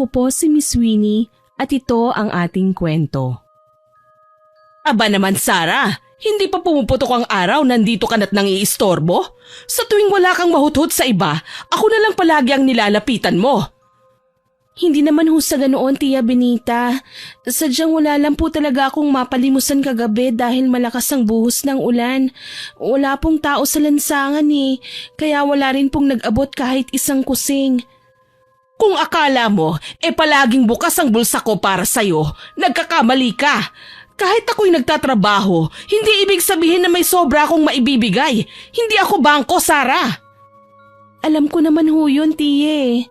Ako po si Miss Winnie at ito ang ating kwento. Aba naman Sarah, hindi pa pumuputok ang araw, nandito ka na't nangiistorbo? Sa tuwing wala kang mahuthot sa iba, ako na lang palagi ang nilalapitan mo. Hindi naman ho sa ganoon, Tia Benita. Sadyang wala lang po talaga akong mapalimusan kagabi dahil malakas ang buhos ng ulan. Wala pong tao sa lansangan kaya wala rin pong nag-abot kahit isang kusing. Kung akala mo, palaging bukas ang bulsa ko para sa'yo, nagkakamali ka. Kahit ako'y nagtatrabaho, hindi ibig sabihin na may sobra akong maibibigay. Hindi ako bangko, Sarah. Alam ko naman ho yun, Tiye.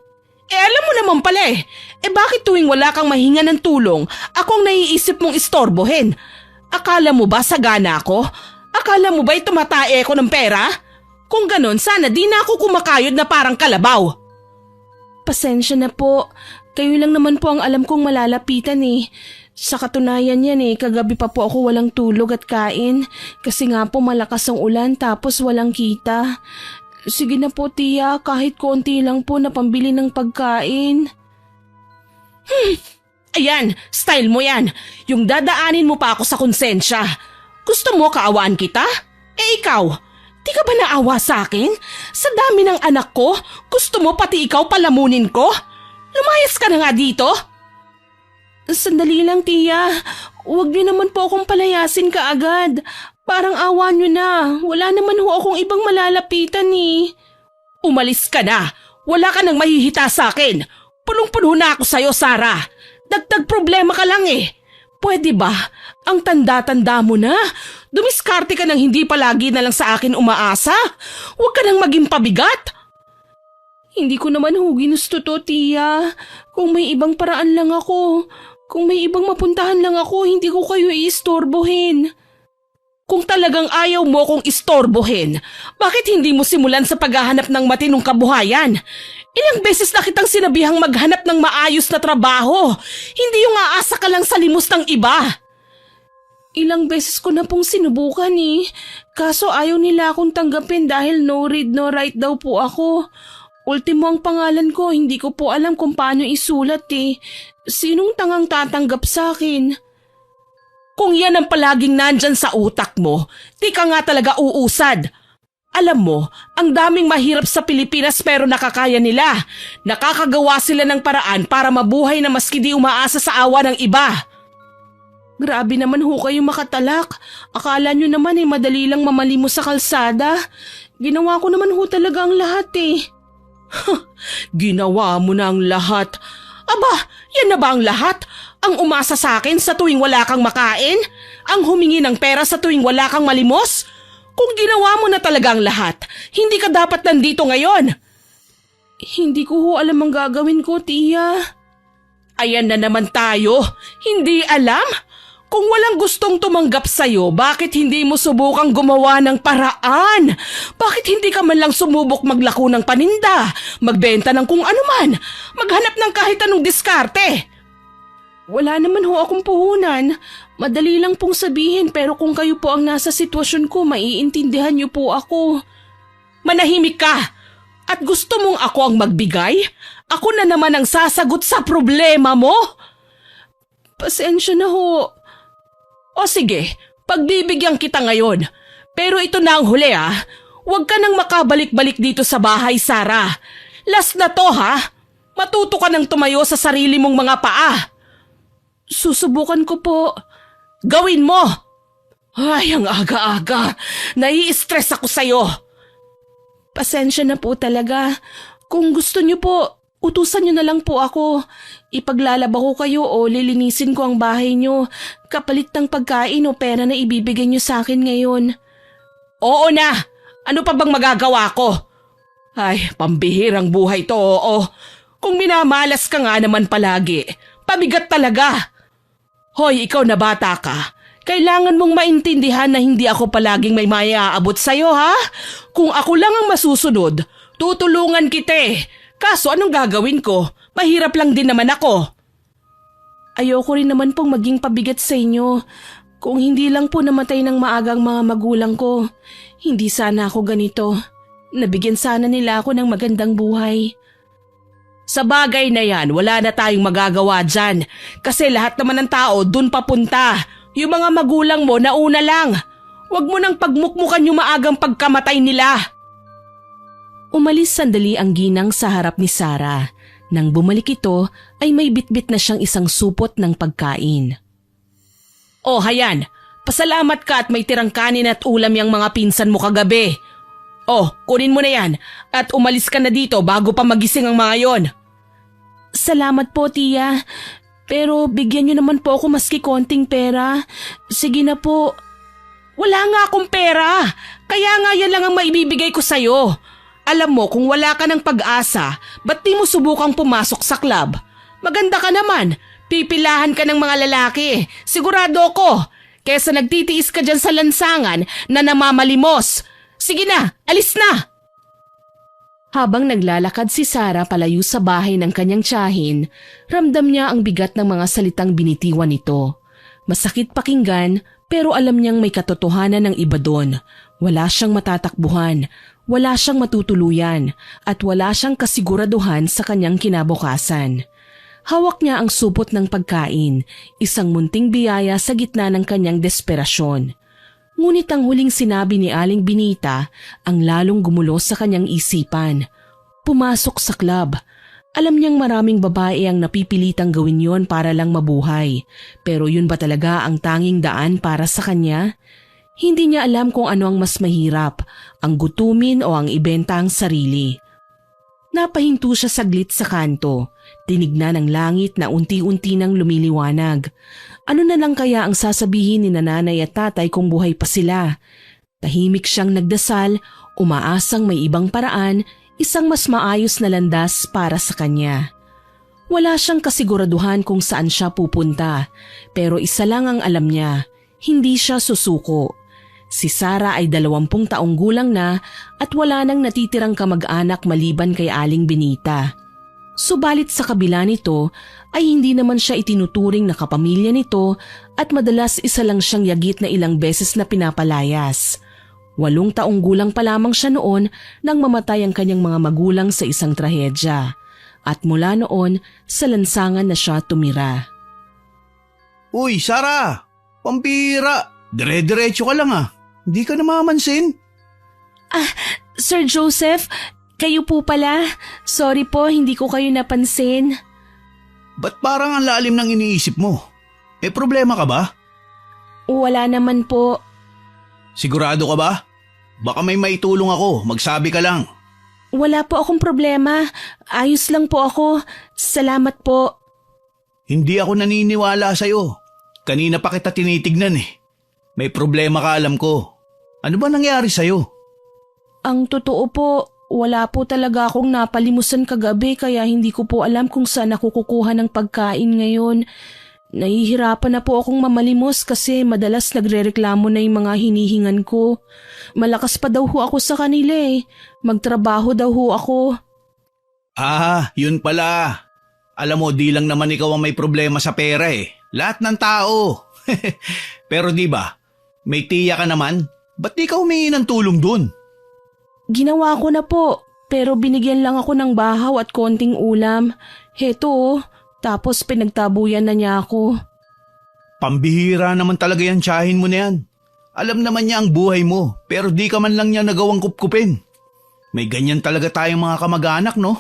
Alam mo naman pala bakit tuwing wala kang mahinga ng tulong, akong naiisip mong istorbohin? Akala mo ba sagana ako? Akala mo ba'y tumatae ako ng pera? Kung ganon, sana di na ako kumakayod na parang kalabaw. Pasensya na po. Kayo lang naman po ang alam kong malalapitan Sa katunayan yan kagabi pa po ako walang tulog at kain. Kasi nga po malakas ang ulan tapos walang kita. Sige na po, Tia, kahit konti lang po na pambili ng pagkain. Ayan, style mo yan. Yung dadaanin mo pa ako sa konsensya. Gusto mo kaawaan kita? Ikaw, di ka ba naawa sa akin? Sa dami ng anak ko, gusto mo pati ikaw palamunin ko? Lumayas ka na nga dito. Sandali lang, Tia. Huwag niyo naman po akong palayasin kaagad. Parang awa niyo na. Wala naman ho akong ibang malalapitan Umalis ka na. Wala ka nang mahihita sa akin. Punong-puno na ako sa'yo, Sarah. Dagdag problema ka lang Pwede ba? Ang tanda-tanda mo na. Dumiskarte ka nang hindi palagi na lang sa akin umaasa. Huwag ka nang maging pabigat. Hindi ko naman ho ginusto to, Tia. Kung may ibang paraan lang ako. Kung may ibang mapuntahan lang ako, hindi ko kayo iistorbohin. Kung talagang ayaw mo kong istorbohin, bakit hindi mo simulan sa paghahanap ng matinong kabuhayan? Ilang beses na kitang sinabihang maghanap ng maayos na trabaho. Hindi yung aasa ka lang sa limos ng iba. Ilang beses ko na pong sinubukan Kaso ayaw nila akong tanggapin dahil no read no write daw po ako. Ultimo ang pangalan ko, hindi ko po alam kung paano isulat Sinong tangang tatanggap sa akin? Kung yan ang palaging nandyan sa utak mo, di ka nga talaga uusad. Alam mo, ang daming mahirap sa Pilipinas pero nakakaya nila. Nakakagawa sila ng paraan para mabuhay na maski di umaasa sa awa ng iba. Grabe naman ho kayo makatalak. Akala nyo naman madali lang mamalimos sa kalsada. Ginawa ko naman ho talaga ang lahat Ginawa mo na ang lahat. Aba, yan na ba ang lahat? Ang umasa sa akin sa tuwing wala kang makain? Ang humingi ng pera sa tuwing wala kang malimos? Kung ginawa mo na talaga ang lahat, hindi ka dapat nandito ngayon. Hindi ko ho alam ang gagawin ko, Tia. Ayan na naman tayo. Hindi alam? Kung walang gustong tumanggap sa'yo, bakit hindi mo subukang gumawa ng paraan? Bakit hindi ka man lang sumubok maglako ng paninda, magbenta ng kung anuman, maghanap ng kahit anong diskarte? Wala naman ho akong puhunan. Madali lang pong sabihin pero kung kayo po ang nasa sitwasyon ko, maiintindihan niyo po ako. Manahimik ka! At gusto mong ako ang magbigay? Ako na naman ang sasagot sa problema mo? Pasensya na ho. O sige, pagbibigyan kita ngayon. Pero ito na ang huli Huwag ka nang makabalik-balik dito sa bahay, Sarah. Last na to Matuto ka nang tumayo sa sarili mong mga paa. Susubukan ko po. Gawin mo! Ay, ang aga-aga. Nai-stress ako sa'yo. Pasensya na po talaga. Kung gusto niyo po, utusan niyo na lang po ako. Ipaglalaba ko kayo o lilinisin ko ang bahay niyo. Kapalit ng pagkain o pera na ibibigay niyo sa akin ngayon. Oo na! Ano pa bang magagawa ko? Ay, pambihirang buhay to, oo. Kung minamalas ka nga naman palagi, pabigat talaga. Hoy, ikaw na bata ka. Kailangan mong maintindihan na hindi ako palaging may maiaabot sa'yo, Kung ako lang ang masusunod, tutulungan kita Kaso anong gagawin ko? Mahirap lang din naman ako. Ayoko rin naman pong maging pabigat sa inyo. Kung hindi lang po namatay ng maagang mga magulang ko, hindi sana ako ganito. Nabigyan sana nila ako ng magandang buhay. Sa bagay na yan, wala na tayong magagawa dyan. Kasi lahat naman ng tao dun papunta. Yung mga magulang mo nauna lang. Huwag mo nang pagmukmukan yung maagang pagkamatay nila. Umalis sandali ang ginang sa harap ni Sarah. Nang bumalik ito ay may bitbit na siyang isang supot ng pagkain. Oh, hayan. Pasalamat ka at may tirang kanin at ulam yung mga pinsan mo kagabi. Oh, kunin mo na yan at umalis ka na dito bago pa magising ang mga yon. Salamat po, tiya. Pero bigyan niyo naman po ako maski konting pera. Sige na po. Wala nga akong pera. Kaya nga yan lang ang maibibigay ko sa'yo. Alam mo, kung wala ka ng pag-asa, ba't di mo subukang pumasok sa club? Maganda ka naman. Pipilahan ka ng mga lalaki. Sigurado ko. Kesa nagtitiis ka dyan sa lansangan na namamalimos. Sige na, alis na! Habang naglalakad si Sarah palayo sa bahay ng kanyang tiyahin, ramdam niya ang bigat ng mga salitang binitiwan nito. Masakit pakinggan pero alam niyang may katotohanan ng iba doon. Wala siyang matatakbuhan, wala siyang matutuluyan, at wala siyang kasiguraduhan sa kanyang kinabukasan. Hawak niya ang supot ng pagkain, isang munting biyaya sa gitna ng kanyang desperasyon. Ngunit ang huling sinabi ni Aling Binita ang lalong gumulo sa kanyang isipan. Pumasok sa club. Alam niyang maraming babae ang napipilitang gawin yon para lang mabuhay. Pero yun ba talaga ang tanging daan para sa kanya? Hindi niya alam kung ano ang mas mahirap, ang gutumin o ang ibenta ang sarili. Napahinto siya saglit sa kanto. Tinignan ang langit na unti-unti nang lumiliwanag. Ano na lang kaya ang sasabihin ni nanay at tatay kung buhay pa sila? Tahimik siyang nagdasal, umaasang may ibang paraan, isang mas maayos na landas para sa kanya. Wala siyang kasiguraduhan kung saan siya pupunta, pero isa lang ang alam niya, hindi siya susuko. Si Sarah ay 20 taong gulang na at wala nang natitirang kamag-anak maliban kay Aling Binita. Subalit sa kabila nito ay hindi naman siya itinuturing na kapamilya nito at madalas isa lang siyang yagit na ilang beses na pinapalayas. 8 taong gulang pa lamang siya noon nang mamatay ang kanyang mga magulang sa isang trahedya. At mula noon, sa lansangan na siya tumira. Uy, Sarah! Pampira! Dire-diretso ka lang ah. Hindi ka namamansin. Sir Joseph, kayo po pala. Sorry po, hindi ko kayo napansin. Ba't parang ang lalim ng iniisip mo? May problema ka ba? Wala naman po. Sigurado ka ba? Baka may maitulong ako, magsabi ka lang. Wala po akong problema. Ayos lang po ako. Salamat po. Hindi ako naniniwala sa'yo. Kanina pa kita tinitignan eh. May problema ka, alam ko. Ano ba nangyari sa'yo? Ang totoo po, wala po talaga akong napalimusan kagabi kaya hindi ko po alam kung saan ako kukuha ng pagkain ngayon. Nahihirapan na po akong mamalimos kasi madalas nagrereklamo na yung mga hinihingan ko. Malakas pa daw ho ako sa kanila eh. Magtrabaho daw ho ako. Yun pala. Alam mo, di lang naman ikaw ang may problema sa pera eh. Lahat ng tao. Pero di ba, may tiya ka naman. Ba't di ka humingi ng tulong dun? Ginawa ko na po, pero binigyan lang ako ng bahaw at konting ulam. Heto oh, tapos pinagtabuyan na niya ako. Pambihira naman talaga yan, tiyahin mo na yan. Alam naman niya ang buhay mo, pero di ka man lang niya nagawang kupkupin. May ganyan talaga tayong mga kamag-anak, no?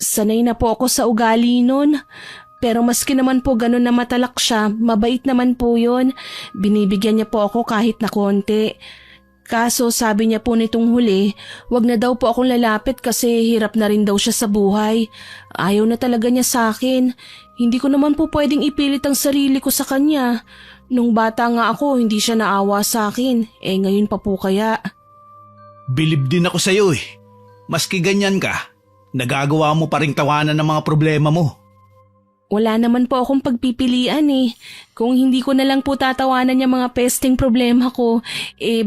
Sanay na po ako sa ugali nun. Pero maski naman po ganun na matalak siya, mabait naman po yun. Binibigyan niya po ako kahit na konti. Kaso sabi niya po nitong huli, wag na daw po akong lalapit kasi hirap na rin daw siya sa buhay. Ayaw na talaga niya sa akin. Hindi ko naman po pwedeng ipilit ang sarili ko sa kanya. Nung bata nga ako, hindi siya naawa sa akin. Ngayon pa po kaya. Bilib din ako sa'yo eh. Maski ganyan ka, nagagawa mo pa ring tawanan ng mga problema mo. Wala naman po akong pagpipilian eh. Kung hindi ko na lang po tatawanan yung mga pesting problema ko,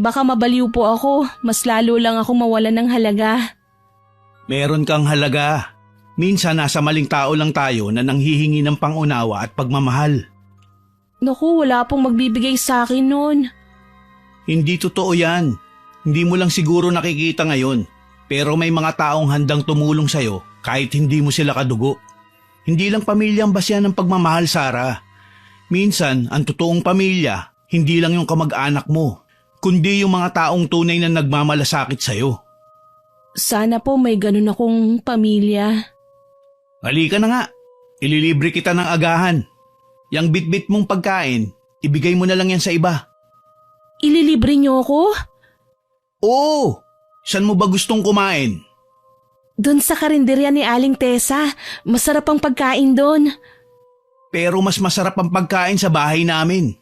baka mabaliw po ako. Mas lalo lang ako mawalan ng halaga. Meron kang halaga. Minsan nasa maling tao lang tayo na nanghihingi ng pangunawa at pagmamahal. Naku, wala pong magbibigay sa akin nun. Hindi totoo yan. Hindi mo lang siguro nakikita ngayon. Pero may mga taong handang tumulong sa'yo Kahit hindi mo sila kadugo. Hindi lang pamilya ang basya ng pagmamahal, Sarah. Minsan, ang totoong pamilya, hindi lang yung kamag-anak mo, kundi yung mga taong tunay na nagmamalasakit sa'yo. Sana po may ganun akong pamilya. Halika na nga, ililibre kita ng agahan. Yang bitbit mong pagkain, ibigay mo na lang yan sa iba. Ililibre niyo ako? Oo, saan mo ba gustong kumain? Doon sa karinderya ni Aling Tessa, masarap ang pagkain doon. Pero mas masarap ang pagkain sa bahay namin.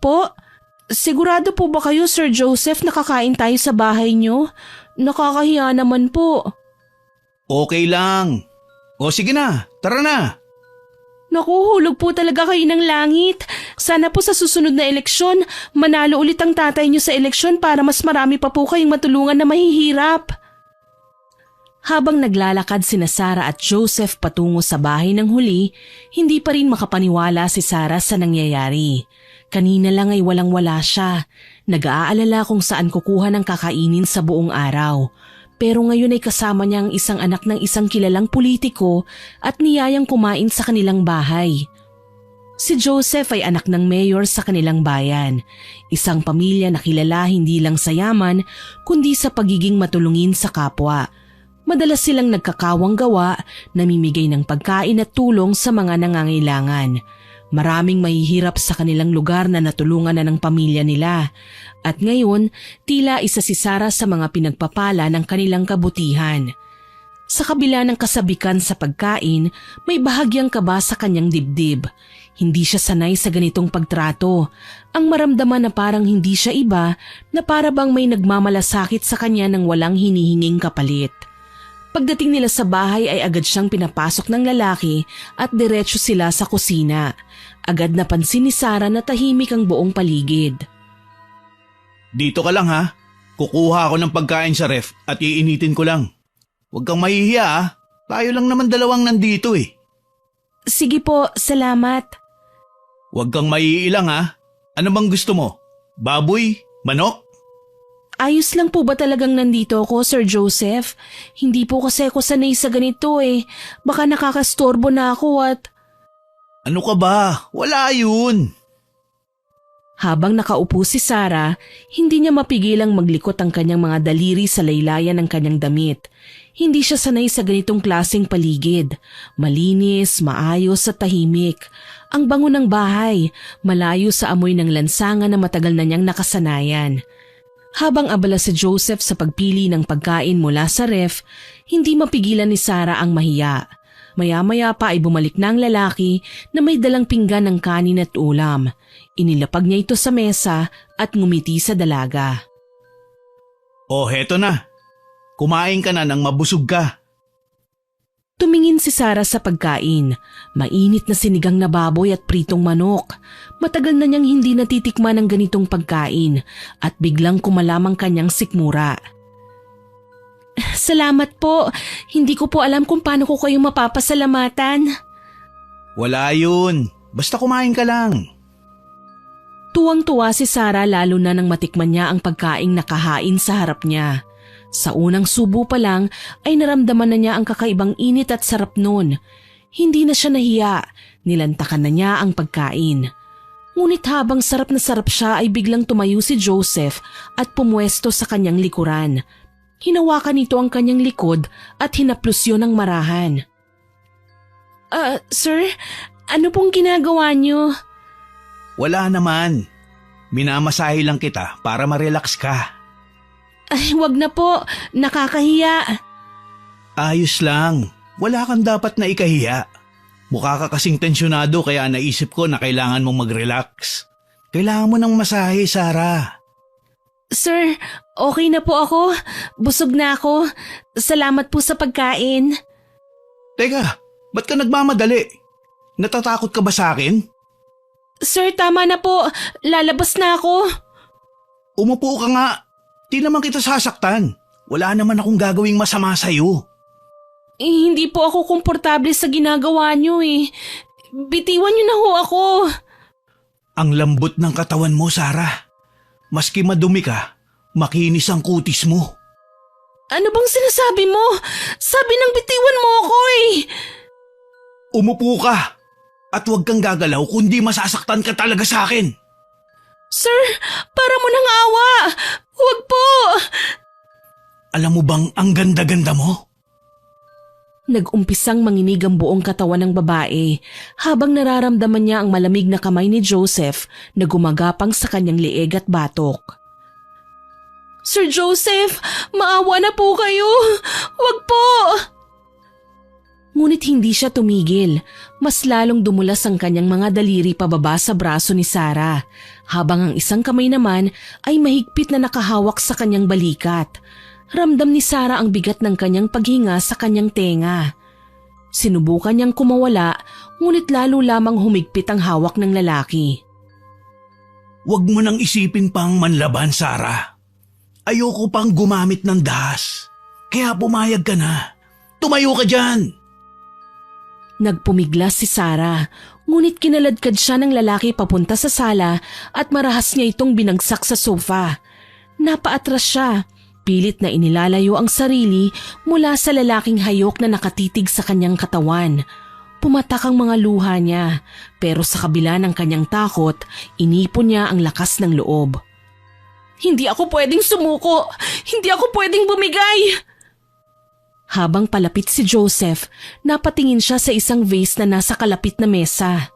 Po, sigurado po ba kayo, Sir Joseph, nakakain tayo sa bahay niyo? Nakakahiya naman po. Okay lang. O sige na, tara na. Nakuhulog po talaga kayo ng langit. Sana po sa susunod na eleksyon, manalo ulit ang tatay niyo sa eleksyon para mas marami pa po kayong matulungan na mahihirap. Habang naglalakad sina Sarah at Joseph patungo sa bahay ng huli, hindi pa rin makapaniwala si Sarah sa nangyayari. Kanina lang ay walang-wala siya. Nag-aalala kung saan kukuha ng kakainin sa buong araw. Pero ngayon ay kasama niya ang isang anak ng isang kilalang politiko at niyayang kumain sa kanilang bahay. Si Joseph ay anak ng mayor sa kanilang bayan. Isang pamilya na kilala hindi lang sa yaman kundi sa pagiging matulungin sa kapwa. Madalas silang nagkakawang gawa, namimigay ng pagkain at tulong sa mga nangangailangan. Maraming mahihirap sa kanilang lugar na natulungan na ng pamilya nila. At ngayon, tila isa si Sarah sa mga pinagpapala ng kanilang kabutihan. Sa kabila ng kasabikan sa pagkain, may bahagyang kaba sa kanyang dibdib. Hindi siya sanay sa ganitong pagtrato. Ang maramdaman na parang hindi siya iba, na para bang may nagmamalasakit sa kanya ng walang hinihinging kapalit. Pagdating nila sa bahay ay agad siyang pinapasok ng lalaki at diretso sila sa kusina. Agad napansin ni Sarah na tahimik ang buong paligid. Dito ka lang ha. Kukuha ako ng pagkain sa ref at iinitin ko lang. Huwag kang mahihiya ha. Tayo lang naman dalawang nandito eh. Sige po, salamat. Huwag kang maiilang ha. Ano bang gusto mo? Baboy? Manok? Ayos lang po ba talagang nandito ako, Sir Joseph? Hindi po kasi ako sanay sa ganito eh. Baka nakakastorbo na ako at… Ano ka ba? Wala yun. Habang nakaupo si Sarah, hindi niya mapigilang maglikot ang kanyang mga daliri sa laylayan ng kanyang damit. Hindi siya sanay sa ganitong klaseng paligid. Malinis, maayos at tahimik. Ang bango ng bahay, malayo sa amoy ng lansangan na matagal na niyang nakasanayan. Habang abala si Joseph sa pagpili ng pagkain mula sa ref, hindi mapigilan ni Sarah ang mahiya. Maya-maya pa ay bumalik na ang lalaki na may dalang pinggan ng kanin at ulam. Inilapag niya ito sa mesa at ngumiti sa dalaga. Oh, heto na. Kumain ka na nang mabusog ka. Tumingin si Sarah sa pagkain. Mainit na sinigang na baboy at pritong manok. Matagal na niyang hindi natitikman ng ganitong pagkain at biglang kumalamang kanyang sikmura. Salamat po. Hindi ko po alam kung paano ko kayo mapapasalamatan. Wala yun. Basta kumain ka lang. Tuwang-tuwa si Sarah lalo na nang matikman niya ang pagkaing nakahain sa harap niya. Sa unang subo pa lang ay naramdaman na niya ang kakaibang init at sarap nun. Hindi na siya nahiya, nilantakan na niya ang pagkain. Ngunit habang sarap na sarap siya ay biglang tumayo si Joseph at pumwesto sa kanyang likuran. Hinawakan nito ang kanyang likod at hinaplos yun ng marahan. Sir, ano pong ginagawa niyo? Wala naman. Minamasahe lang kita para ma-relax ka. Ay, wag na po. Nakakahiya. Ayos lang. Wala kang dapat na ikahiya. Mukha ka kasing tensyonado kaya naisip ko na kailangan mong mag-relax. Kailangan mo ng masahe, Sarah. Sir, okay na po ako. Busog na ako. Salamat po sa pagkain. Teka, ba't ka nagmamadali? Natatakot ka ba sa akin? Sir, tama na po. Lalabas na ako. Umupo ka nga. Di naman kita sasaktan. Wala naman akong gagawing masama sa'yo. Hindi po ako komportable sa ginagawa niyo eh. Bitiwan niyo na ho ako. Ang lambot ng katawan mo, Sarah. Maski madumi ka, makinis ang kutis mo. Ano bang sinasabi mo? Sabi ng bitiwan mo ako eh. Umupo ka at huwag kang gagalaw kundi masasaktan ka talaga sa akin. Sir, para mo nang awa. Huwag po. Alam mo bang ang ganda-ganda mo? Nag-umpisang manginig ang buong katawan ng babae habang nararamdaman niya ang malamig na kamay ni Joseph na gumagapang sa kanyang leeg at batok. Sir Joseph, maawa na po kayo. Huwag po. Ngunit hindi siya tumigil. Mas lalong dumulas ang kanyang mga daliri pababa sa braso ni Sarah, habang ang isang kamay naman ay mahigpit na nakahawak sa kanyang balikat. Ramdam ni Sarah ang bigat ng kanyang paghinga sa kanyang tenga. Sinubukan niyang kumawala, ngunit lalo lamang humigpit ang hawak ng lalaki. Huwag mo nang isipin pang manlaban, Sarah. Ayoko pang gumamit ng dahas. Kaya pumayag ka na. Tumayo ka dyan. Nagpumiglas si Sarah, ngunit kinaladkad siya ng lalaki papunta sa sala at marahas niya itong binagsak sa sofa. Napaatras siya, pilit na inilalayo ang sarili mula sa lalaking hayok na nakatitig sa kanyang katawan. Pumatak ang mga luha niya, pero sa kabila ng kanyang takot, inipon niya ang lakas ng loob. Hindi ako pwedeng sumuko! Hindi ako pwedeng bumigay! Habang palapit si Joseph, napatingin siya sa isang vase na nasa kalapit na mesa.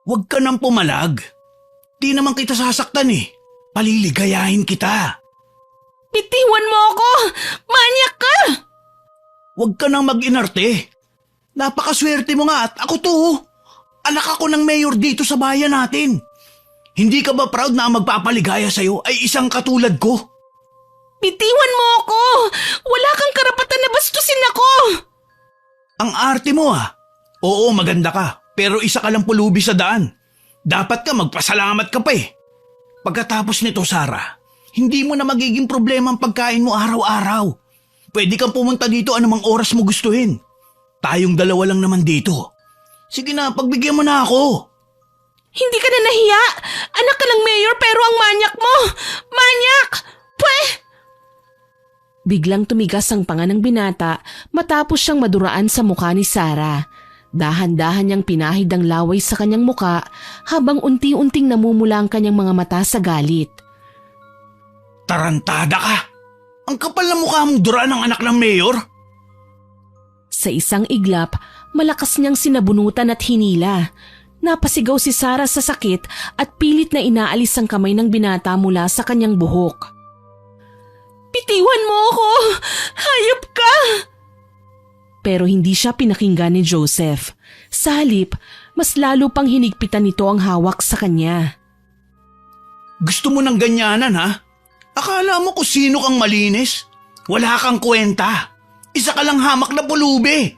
Huwag ka nang pumalag. Di naman kita sasaktan eh. Paliligayahin kita. Bitiwan mo ako! Manyak ka! Huwag ka nang mag-inarte. Napakaswerte mo nga at ako to. Anak ako ng mayor dito sa bayan natin. Hindi ka ba proud na ang magpapaligaya sa'yo ay isang katulad ko? Bitiwan mo ako! Wala kang karapatan na bastusin ako! Ang arte mo ah. Oo, maganda ka. Pero isa ka lang pulubi sa daan. Dapat ka magpasalamat ka pa eh. Pagkatapos nito, Sarah, hindi mo na magiging problema ang pagkain mo araw-araw. Pwede kang pumunta dito anumang oras mo gustuhin. Tayong dalawa lang naman dito. Sige na, pagbigyan mo na ako. Hindi ka na nahiya! Anak ka ng mayor pero ang manyak mo! Manyak! Pweh! Biglang tumigas ang panga ng binata matapos siyang maduraan sa mukha ni Sarah. Dahan-dahan niyang pinahid ang laway sa kanyang muka habang unti-unting namumula ang kanyang mga mata sa galit. Tarantada ka! Ang kapal na mukha mong duraan ng anak ng mayor! Sa isang iglap, malakas niyang sinabunutan at hinila. Napasigaw si Sarah sa sakit at pilit na inaalis ang kamay ng binata mula sa kanyang buhok. Bitiwan mo ako! Hayop ka! Pero hindi siya pinakinggan ni Joseph. Sa halip, mas lalo pang hinigpitan nito ang hawak sa kanya. Gusto mo ng ganyanan ha? Akala mo kung sino kang malinis? Wala kang kwenta. Isa ka lang hamak na pulubi.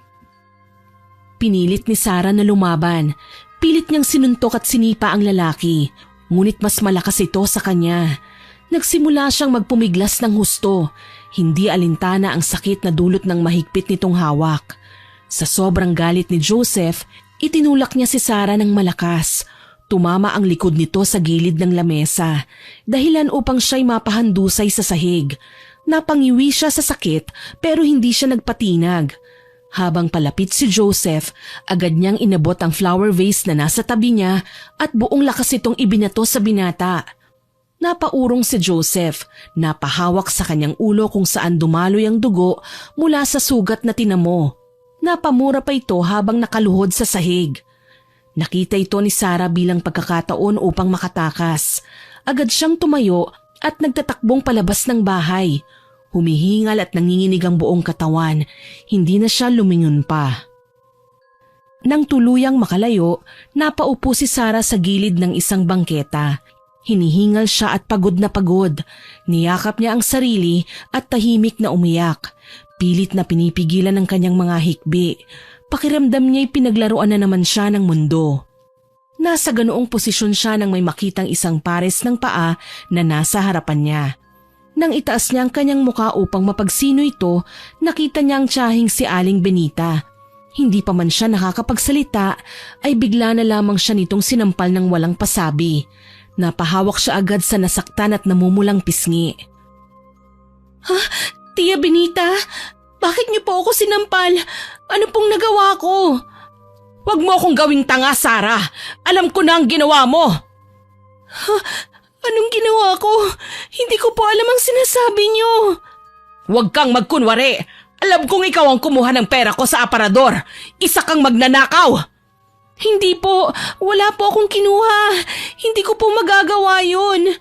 Pinilit ni Sarah na lumaban. Pilit niyang sinuntok at sinipa ang lalaki, ngunit mas malakas ito sa kanya. Nagsimula siyang magpumiglas ng husto, hindi alintana ang sakit na dulot ng mahigpit nitong hawak. Sa sobrang galit ni Joseph, itinulak niya si Sarah ng malakas. Tumama ang likod nito sa gilid ng lamesa, dahilan upang siya'y mapahandusay sa sahig. Napangiwi siya sa sakit pero hindi siya nagpatinag. Habang palapit si Joseph, agad niyang inabot ang flower vase na nasa tabi niya at buong lakas itong ibinato sa binata. Napaurong si Joseph, napahawak sa kanyang ulo kung saan dumaloy ang dugo mula sa sugat na tinamo. Napamura pa ito habang nakaluhod sa sahig. Nakita ito ni Sarah bilang pagkakataon upang makatakas. Agad siyang tumayo at nagtatakbong palabas ng bahay. Humihingal at nanginginig ang buong katawan, hindi na siya lumingon pa. Nang tuluyang makalayo, napaupo si Sarah sa gilid ng isang bangketa. Hinihingal siya at pagod na pagod. Niyakap niya ang sarili at tahimik na umiyak. Pilit na pinipigilan ng kanyang mga hikbi. Pakiramdam niya'y pinaglaruan na naman siya ng mundo. Nasa ganoong posisyon siya nang may makitang isang pares ng paa na nasa harapan niya. Nang itaas niya ang kanyang muka upang mapagsino ito, nakita niya ang tiyahing si Aling Benita. Hindi pa man siya nakakapagsalita, ay bigla na lamang siya nitong sinampal ng walang pasabi. Napahawak siya agad sa nasaktan at namumulang pisngi. Ha? Tia Benita, bakit niyo po ako sinampal? Ano pong nagawa ko? Huwag mo akong gawing tanga, Sarah. Alam ko na ang ginawa mo. Anong ginawa ko? Hindi ko po alam ang sinasabi niyo. Huwag kang magkunwari. Alam kong ikaw ang kumuha ng pera ko sa aparador. Isa kang magnanakaw. Hindi po, wala po akong kinuha. Hindi ko po magagawa yun.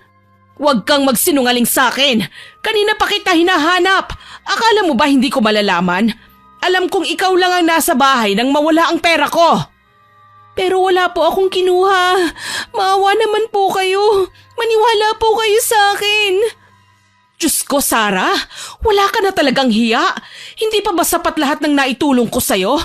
Huwag kang magsinungaling sa akin. Kanina pa kita hinahanap. Akala mo ba hindi ko malalaman? Alam kong ikaw lang ang nasa bahay nang mawala ang pera ko. Pero wala po akong kinuha. Maawa naman po kayo. Maniwala po kayo sa akin. Diyos ko, Sarah. Wala ka na talagang hiya. Hindi pa ba sapat lahat ng naitulong ko sa'yo?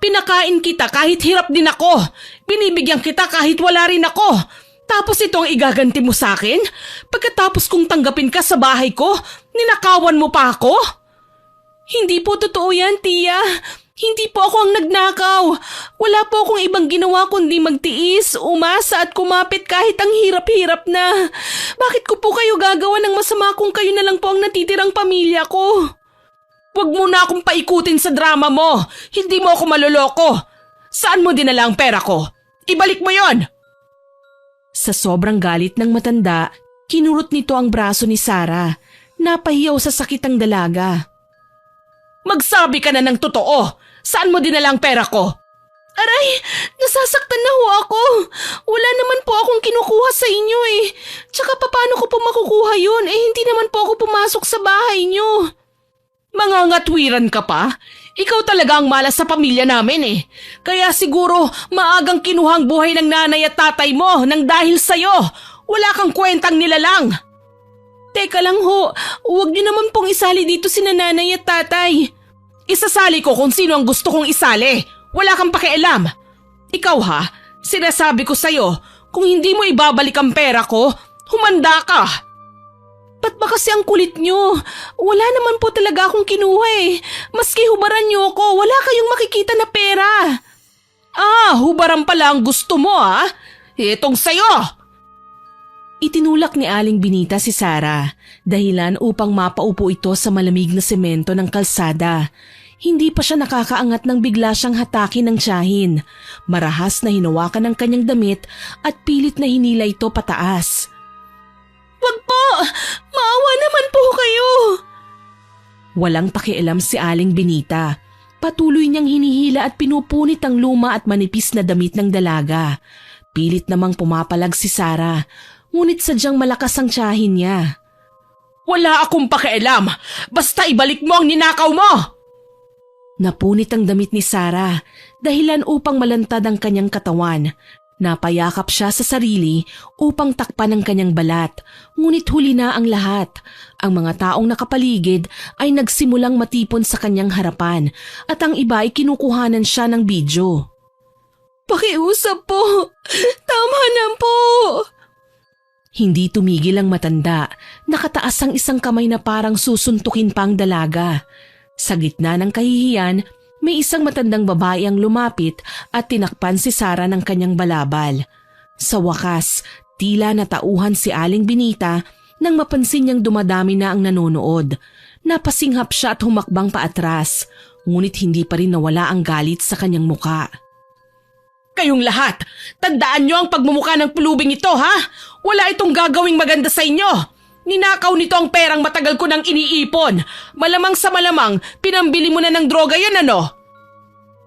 Pinakain kita kahit hirap din ako. Binibigyan kita kahit wala rin ako. Tapos ito ang igaganti mo sa akin? Pagkatapos kong tanggapin ka sa bahay ko, ninakawan mo pa ako? Hindi po totoo yan, Tia. Hindi po ako ang nagnakaw. Wala po akong ibang ginawa kundi magtiis, umasa at kumapit kahit ang hirap-hirap na. Bakit ko po kayo gagawa ng masama kung kayo na lang po ang natitirang pamilya ko? Huwag mo na akong paikutin sa drama mo. Hindi mo ako maloloko. Saan mo dinala ang pera ko? Ibalik mo yon. Sa sobrang galit ng matanda, kinurot nito ang braso ni Sarah. Napahiyaw sa sakit ang dalaga. Magsabi ka na ng totoo. Saan mo dinala ang pera ko? Aray, nasasaktan na ho ako. Wala naman po akong kinukuha sa inyo eh. Tsaka paano ko po makukuha yun? Hindi naman po ako pumasok sa bahay nyo. Mangangatwiran ka pa? Ikaw talaga ang malas sa pamilya namin eh. Kaya siguro maagang kinuha ang buhay ng nanay at tatay mo nang dahil sa'yo. Wala kang kwentang nilalang. Teka lang ho, huwag niyo naman pong isali dito si nanay at tatay. Isasali ko kung sino ang gusto kong isali. Wala kang pakialam. Ikaw ha, sinasabi ko sa'yo, kung hindi mo ibabalik ang pera ko, humanda ka. Ba't ba kasi ang kulit nyo? Wala naman po talaga akong kinuha eh. Maski hubaran nyo ako, wala kayong makikita na pera. Hubaran pala ang gusto mo ha? Itong sa'yo. Itinulak ni Aling Benita si Sarah, dahilan upang mapaupo ito sa malamig na semento ng kalsada. Hindi pa siya nakakaangat nang bigla siyang hatakin ng tiyahin. Marahas na hinawakan ng kanyang damit at pilit na hinila ito pataas. Wag po! Maawa naman po kayo! Walang pakialam si Aling Benita. Patuloy niyang hinihila at pinupunit ang luma at manipis na damit ng dalaga. Pilit namang pumapalag si Sarah, ngunit sadyang malakas ang tiyahin niya. Wala akong pakialam! Basta ibalik mo ang ninakaw mo! Napunit ang damit ni Sarah, dahilan upang malantad ang kanyang katawan. Napayakap siya sa sarili upang takpan ang kanyang balat, ngunit huli na ang lahat. Ang mga taong nakapaligid ay nagsimulang matipon sa kanyang harapan at ang iba ay kinukuhanan siya ng bidyo. Pakiusap po! Tama na po! Hindi tumigil ang matanda, nakataas ang isang kamay na parang susuntukin pang dalaga. Sa gitna ng kahihiyan, may isang matandang babae ang lumapit at tinakpan si Sarah ng kanyang balabal. Sa wakas, tila natauhan si Aling Benita nang mapansin niyang dumadami na ang nanonood. Napasinghap siya at humakbang paatras, ngunit hindi pa rin nawala ang galit sa kanyang muka. Kayong lahat, tandaan niyo ang pagmumukha ng pulubing ito ha? Wala itong gagawing maganda sa inyo. Ninakaw nito ang perang matagal ko nang iniipon. Malamang sa malamang, pinambili mo na ng droga yan ano?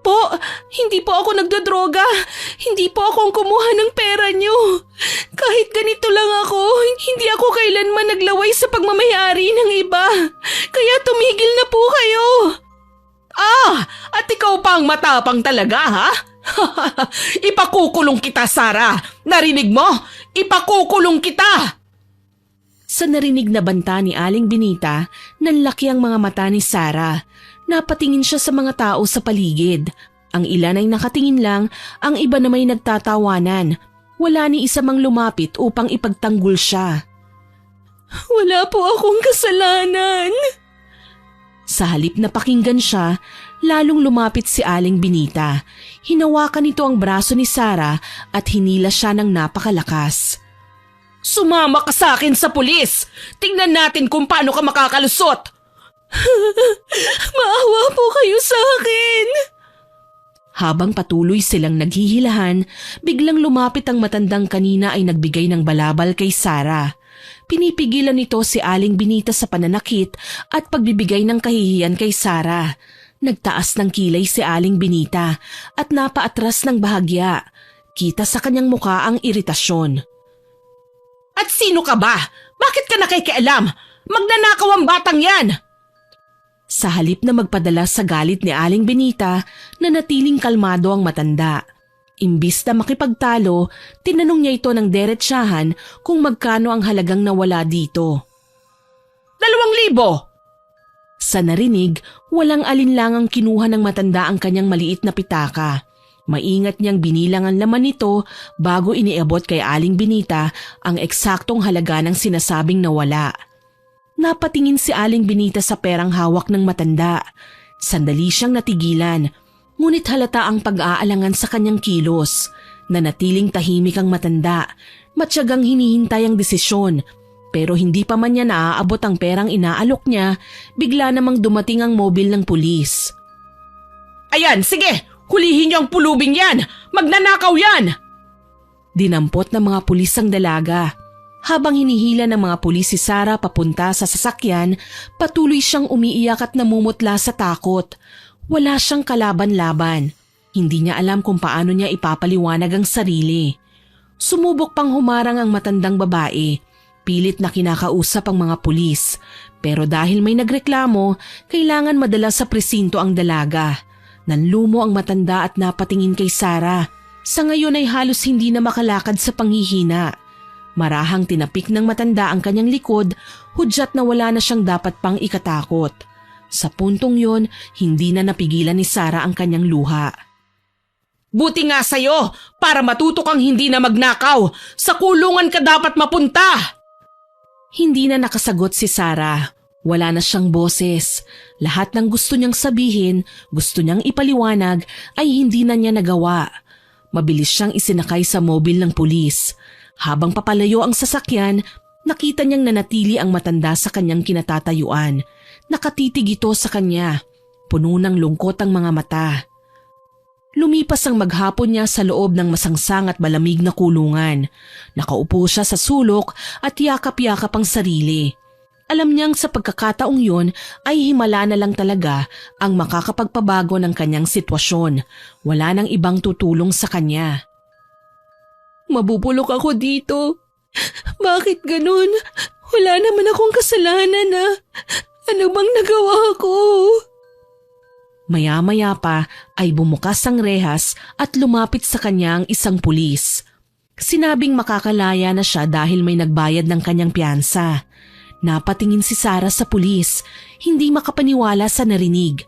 Po, hindi po ako nagdodroga. Hindi po ako ang kumuha ng pera niyo. Kahit ganito lang ako, hindi ako kailanman naglaway sa pagmamayari ng iba. Kaya tumigil na po kayo. At ikaw pa ang matapang talaga ha? Ipakukulong kita, Sarah. Narinig mo? Ipakukulong kita! Sa narinig na banta ni Aling Benita, nanlaki ang mga mata ni Sarah. Napatingin siya sa mga tao sa paligid. Ang ilan ay nakatingin lang, ang iba na may nagtatawanan. Wala ni isa mang lumapit upang ipagtanggol siya. Wala po akong kasalanan. Sa halip na pakinggan siya, lalong lumapit si Aling Benita. Hinawakan nito ang braso ni Sarah at hinila siya ng napakalakas. Sumama ka sa akin sa pulis! Tingnan natin kung paano ka makakalusot! Maawa po kayo sa akin. Habang patuloy silang naghihilahan, biglang lumapit ang matandang kanina ay nagbigay ng balabal kay Sarah. Pinipigilan nito si Aling Benita sa pananakit at pagbibigay ng kahihiyan kay Sarah. Nagtaas ng kilay si Aling Benita at napaatras ng bahagya. Kita sa kanyang muka ang iritasyon. At sino ka ba? Bakit ka nakikialam? Magnanakaw ang batang yan! Sa halip na magpadala sa galit ni Aling Benita, nanatiling kalmado ang matanda. Imbis na makipagtalo, tinanong niya ito ng deretsahan kung magkano ang halagang nawala dito. 2,000! Sa narinig, walang alinlangang kinuha ng matanda ang kanyang maliit na pitaka. Maingat niyang binilang ang laman nito bago iniabot kay Aling Benita ang eksaktong halaga ng sinasabing nawala. Napatingin si Aling Benita sa perang hawak ng matanda. Sandali siyang natigilan, ngunit halata ang pag-aalangan sa kanyang kilos. Nanatiling tahimik ang matanda, matyagang hinihintay ang desisyon. Pero hindi pa man niya naaabot ang perang inaalok niya, bigla namang dumating ang mobil ng pulis. Ayan, sige! Hulihin niyo ang pulubing yan! Magnanakaw yan! Dinampot ng mga pulis ang dalaga. Habang hinihila ng mga pulis si Sarah papunta sa sasakyan, patuloy siyang umiiyak at namumutla sa takot. Wala siyang kalaban-laban. Hindi niya alam kung paano niya ipapaliwanag ang sarili. Sumubok pang humarang ang matandang babae. Pilit na kinakausap ang mga pulis. Pero dahil may nagreklamo, kailangan madala sa presinto ang dalaga. Nanlumo ang matanda at napatingin kay Sarah. Sa ngayon ay halos hindi na makalakad sa panghihina. Marahang tinapik ng matanda ang kanyang likod, hudyat na wala na siyang dapat pang ikatakot. Sa puntong yon, hindi na napigilan ni Sarah ang kanyang luha. Buti nga sa'yo, para matuto kang hindi na magnakaw. Sa kulungan ka dapat mapunta! Hindi na nakasagot si Sarah. Wala na siyang boses. Lahat ng gusto niyang sabihin, gusto niyang ipaliwanag, ay hindi na niya nagawa. Mabilis siyang isinakay sa mobil ng pulis. Habang papalayo ang sasakyan, nakita niyang nanatili ang matanda sa kanyang kinatatayuan. Nakatitig ito sa kanya. Puno ng lungkot ang mga mata. Lumipas ang maghapon niya sa loob ng masangsang at malamig na kulungan. Nakaupo siya sa sulok at yakap-yakap ang sarili. Alam niyang sa pagkakataong yun ay himala na lang talaga ang makakapagpabago ng kanyang sitwasyon. Wala nang ibang tutulong sa kanya. Mabubulok ako dito. Bakit ganun? Wala naman akong kasalanan na. Ano bang nagawa ko? Maya-maya pa ay bumukas ang rehas at lumapit sa kanya ang isang pulis. Sinabing makakalaya na siya dahil may nagbayad ng kanyang piyansa. Napatingin si Sarah sa pulis, hindi makapaniwala sa narinig.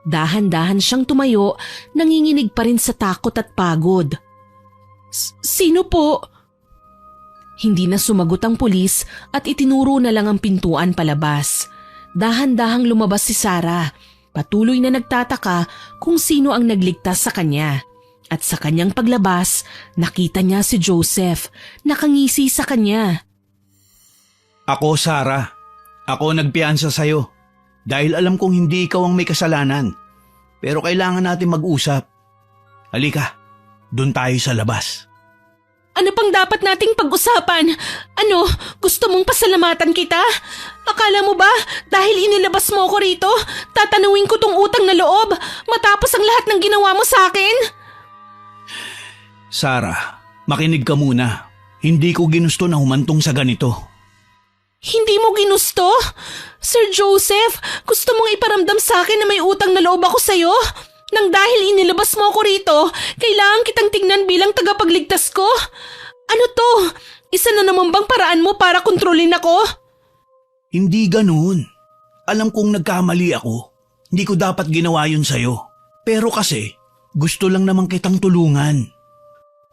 Dahan-dahan siyang tumayo, nanginginig pa rin sa takot at pagod. Sino po? Hindi na sumagot ang pulis at itinuro na lang ang pintuan palabas. Dahan-dahang lumabas si Sarah. Patuloy na nagtataka kung sino ang nagligtas sa kanya. At sa kanyang paglabas, nakita niya si Joseph, nakangisi sa kanya. Ako, Sarah. Ako nagpiyansa sa'yo. Dahil alam kong hindi ikaw ang may kasalanan. Pero kailangan natin mag-usap. Halika, doon tayo sa labas. Ano pang dapat nating pag-usapan? Ano, gusto mong pasalamatan kita? Akala mo ba dahil inilabas mo ko rito, tatanawin ko tong utang na loob matapos ang lahat ng ginawa mo sa akin? Sarah, makinig ka muna. Hindi ko ginusto na humantong sa ganito. Hindi mo ginusto? Sir Joseph, gusto mong iparamdam sa akin na may utang na loob ako sa'yo? Nang dahil inilabas mo ako rito, kailangan kitang tingnan bilang tagapagligtas ko? Ano to? Isa na naman bang paraan mo para kontrolin ako? Hindi ganoon. Alam kong nagkamali ako. Hindi ko dapat ginawa yun sa'yo. Pero kasi, gusto lang naman kitang tulungan.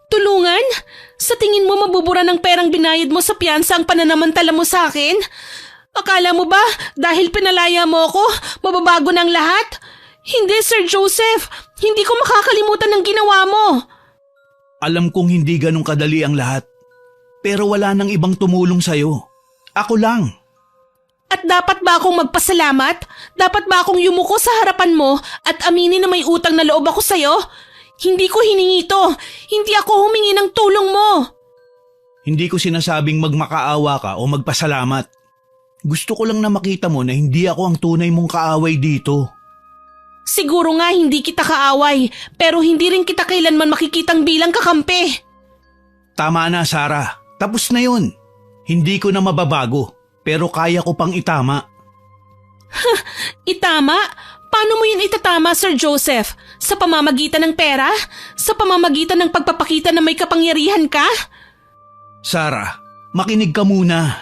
Tulungan? Sa tingin mo mabubura ng perang binayad mo sa piyansa ang pananamantala mo sa akin? Akala mo ba dahil pinalaya mo ako, mababago ng lahat? Hindi, Sir Joseph. Hindi ko makakalimutan ang ginawa mo. Alam kong hindi ganun kadali ang lahat. Pero wala nang ibang tumulong sa'yo. Ako lang. At dapat ba akong magpasalamat? Dapat ba akong yumuko sa harapan mo at aminin na may utang na loob ako sa'yo? Hindi ko hiningi ito. Hindi ako humingi ng tulong mo. Hindi ko sinasabing magmakaawa ka o magpasalamat. Gusto ko lang na makita mo na hindi ako ang tunay mong kaaway dito. Siguro nga hindi kita kaaway, pero hindi rin kita kailanman makikitang bilang kakampi. Tama na, Sarah. Tapos na yun. Hindi ko na mababago, pero kaya ko pang itama. Itama? Paano mo yun itatama, Sir Joseph? Sa pamamagitan ng pera? Sa pamamagitan ng pagpapakita na may kapangyarihan ka? Sarah, makinig ka muna.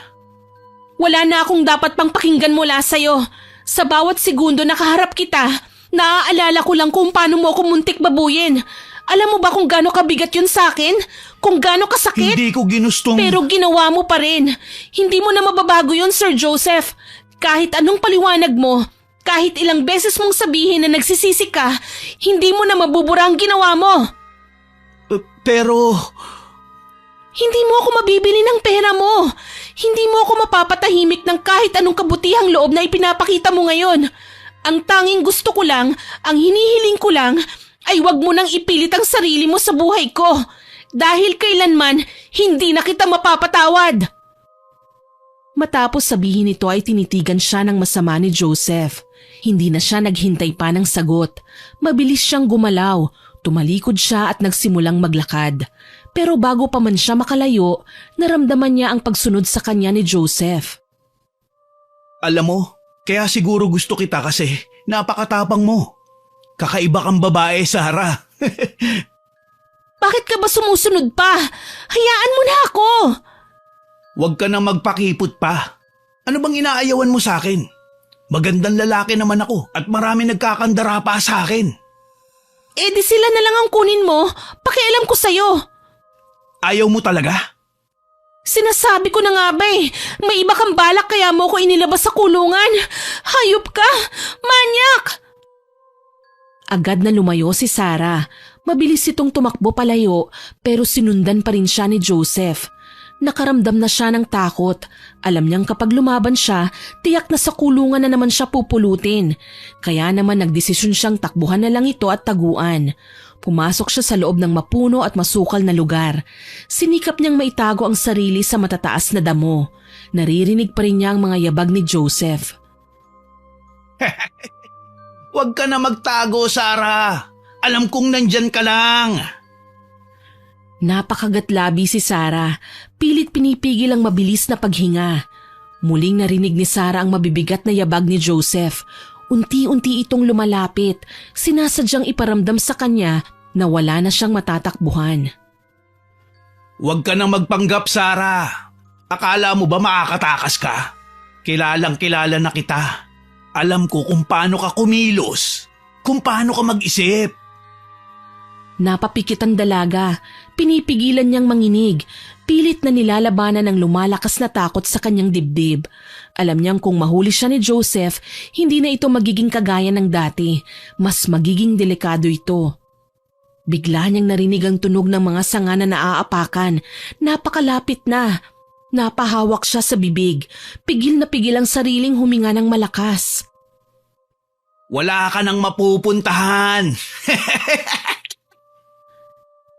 Wala na akong dapat pang pakinggan mula sa'yo. Sa bawat segundo na kaharap kita, naaalala ko lang kung paano mo ako muntik babuyin. Alam mo ba kung gaano kabigat yun sa akin? Kung gaano kasakit? Hindi ko ginustong… Pero ginawa mo pa rin. Hindi mo na mababago yun, Sir Joseph. Kahit anong paliwanag mo, kahit ilang beses mong sabihin na nagsisisi ka, hindi mo na mabubura ang ginawa mo. Pero… Hindi mo ako mabibili ng pera mo. Hindi mo ako mapapatahimik ng kahit anong kabutihang loob na ipinapakita mo ngayon. Ang tanging gusto ko lang, ang hinihiling ko lang, ay wag mo nang ipilit ang sarili mo sa buhay ko. Dahil kailanman, hindi na kita mapapatawad. Matapos sabihin ito ay tinitigan siya ng masama ni Joseph. Hindi na siya naghintay pa ng sagot. Mabilis siyang gumalaw. Tumalikod siya at nagsimulang maglakad. Pero bago pa man siya makalayo, naramdaman niya ang pagsunod sa kanya ni Joseph. Alam mo, kaya siguro gusto kita kasi napakatapang mo. Kakaiba kang babae, Sarah. Bakit ka ba sumusunod pa? Hayaan mo na ako! Huwag ka na magpakipot pa. Ano bang inaayawan mo sa akin? Magandang lalaki naman ako at marami nagkakandara pa sa akin. Eh di sila na lang ang kunin mo. Pakialam ko sa'yo. Ayaw mo talaga? Sinasabi ko na nga ba eh. May iba kang balak kaya mo ko inilabas sa kulungan. Hayop ka! Manyak! Agad na lumayo si Sarah. Mabilis itong tumakbo palayo pero sinundan pa rin siya ni Joseph. Nakaramdam na siya ng takot. Alam niyang kapag lumaban siya, tiyak na sa kulungan na naman siya pupulutin. Kaya naman nagdesisyon siyang takbuhan na lang ito at taguan. Pumasok siya sa loob ng mapuno at masukal na lugar. Sinikap niyang maitago ang sarili sa matataas na damo. Naririnig pa rin niya ang mga yabag ni Joseph. Huwag ka na magtago, Sarah. Alam kong nandyan ka lang. Napakagatlabi si Sarah. Pilit pinipigil ang mabilis na paghinga. Muling narinig ni Sarah ang mabibigat na yabag ni Joseph. Unti-unti itong lumalapit. Sinasadyang iparamdam sa kanya na wala na siyang matatakbuhan. Huwag ka nang magpanggap, Sarah. Akala mo ba makakatakas ka? Kilalang kilala na kita. Alam ko kung paano ka kumilos. Kung paano ka mag-isip. Napapikit ang dalaga. Pinipigilan niyang manginig. Pilit na nilalabanan ng lumalakas na takot sa kanyang dibdib. Alam niyang kung mahuli siya ni Joseph, hindi na ito magiging kagaya ng dati. Mas magiging delikado ito. Bigla niyang narinig ang tunog ng mga sanga na naaapakan. Napakalapit na. Napahawak siya sa bibig. Pigil na pigil ang sariling huminga ng malakas. Wala ka nang mapupuntahan.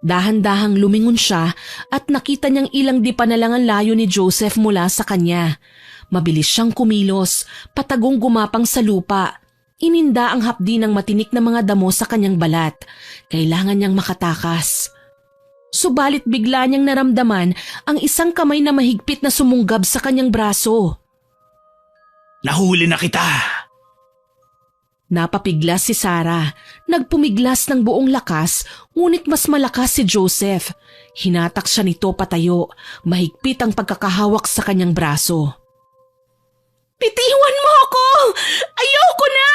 Dahan-dahang lumingon siya at nakita niyang ilang di pa na lang ang layo ni Joseph mula sa kanya. Mabilis siyang kumilos, patagong gumapang sa lupa. Ininda ang hapdi ng matinik na mga damo sa kanyang balat. Kailangan niyang makatakas. Subalit bigla niyang naramdaman ang isang kamay na mahigpit na sumunggab sa kanyang braso. Nahuli na kita. Napapiglas si Sarah. Nagpumiglas ng buong lakas, ngunit mas malakas si Joseph. Hinatak siya nito patayo, mahigpit ang pagkakahawak sa kanyang braso. Bitiwan mo ako! Ayoko na!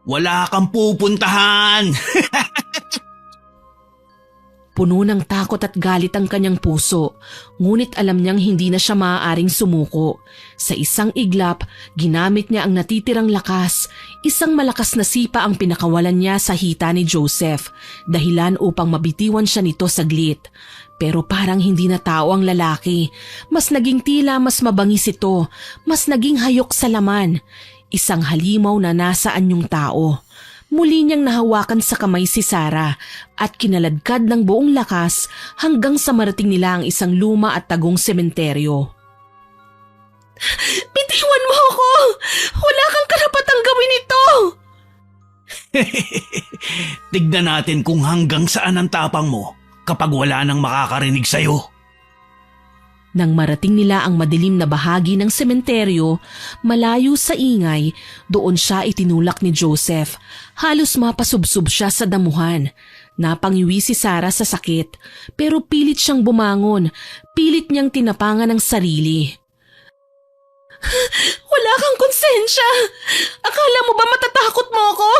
Wala kang pupuntahan. Puno ng takot at galit ang kanyang puso, ngunit alam niyang hindi na siya maaaring sumuko. Sa isang iglap, ginamit niya ang natitirang lakas. Isang malakas na sipa ang pinakawalan niya sa hita ni Joseph, dahilan upang mabitiwan siya nito saglit. Pero parang hindi na tao ang lalaki. Mas naging tila mas mabangis ito, mas naging hayok sa laman. Isang halimaw na nasa anyong tao. Muli niyang nahawakan sa kamay si Sarah at kinaladkad ng buong lakas hanggang sa marating nila ang isang luma at tagong sementeryo. Bitiwan mo ako! Wala kang karapatang gawin ito! Tignan natin kung hanggang saan ang tapang mo kapag wala nang makakarinig sa'yo. Nang marating nila ang madilim na bahagi ng sementeryo, malayo sa ingay, doon siya itinulak ni Joseph. Halos mapasubsob siya sa damuhan. Napangiwi si Sarah sa sakit, pero pilit siyang bumangon. Pilit niyang tinapangan ang sarili. Wala kang konsensya! Akala mo ba matatakot mo ako?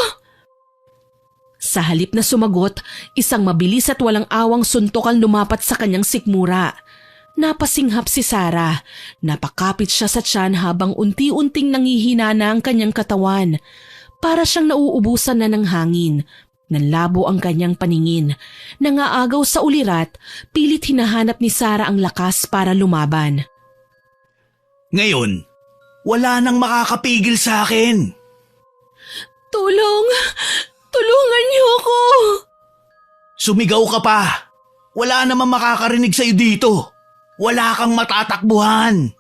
Sa halip na sumagot, isang mabilis at walang awang suntok ang lumapat sa kanyang sikmura. Napasinghap si Sarah. Napakapit siya sa tiyan habang unti-unting nanghihina na ang kanyang katawan. Para siyang nauubusan na ng hangin. Nanlabo ang kanyang paningin. Nangaagaw sa ulirat, pilit hinahanap ni Sarah ang lakas para lumaban. Ngayon, wala nang makakapigil sa akin. Tulong! Tulungan niyo ako! Sumigaw ka pa. Wala namang makakarinig sa'yo dito. Wala kang matatakbuhan.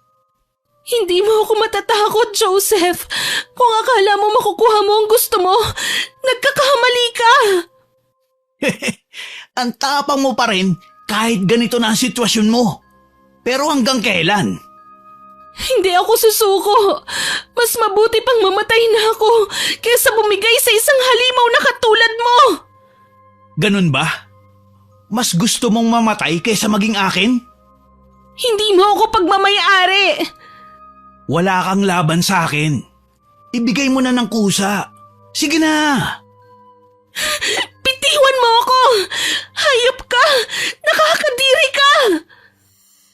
Hindi mo ako matatakot, Joseph. Kung akala mo makukuha mo ang gusto mo, nagkakamali ka. Ang tapang mo pa rin kahit ganito na ang sitwasyon mo. Pero hanggang kailan? Hindi ako susuko. Mas mabuti pang mamatay na ako kaysa bumigay sa isang halimaw na katulad mo. Ganun ba? Mas gusto mong mamatay kaysa maging akin? Hindi mo ako pagmamayari. Wala kang laban sa akin. Ibigay mo na ng kusa. Sige na. Bitiwan mo ako. Hayop ka. Nakakadiri ka.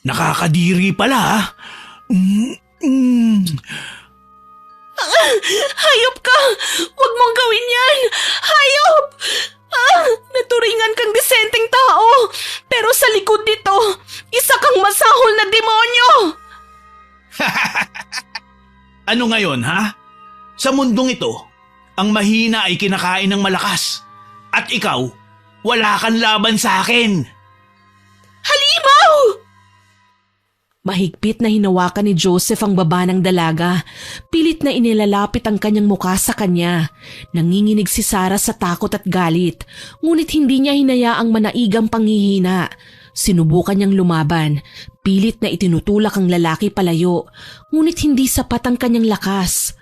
Nakakadiri pala. Hayop ka. Huwag mong gawin yan. Hayop. Naturingan kang disenteng tao. Pero sa likod nito, isa kang masahol na demonyo. Ano ngayon, ha? Sa mundong ito, ang mahina ay kinakain ng malakas. At ikaw, wala kang laban sa akin. Halimaw! Mahigpit na hinawakan ni Joseph ang baba ng dalaga. Pilit na inilalapit ang kanyang muka sa kanya. Nanginginig si Sarah sa takot at galit, ngunit hindi niya hinayaang manaigang panghihina. Sinubukan niyang lumaban. Pilit na itinutulak ang lalaki palayo, ngunit hindi sapat ang kanyang lakas.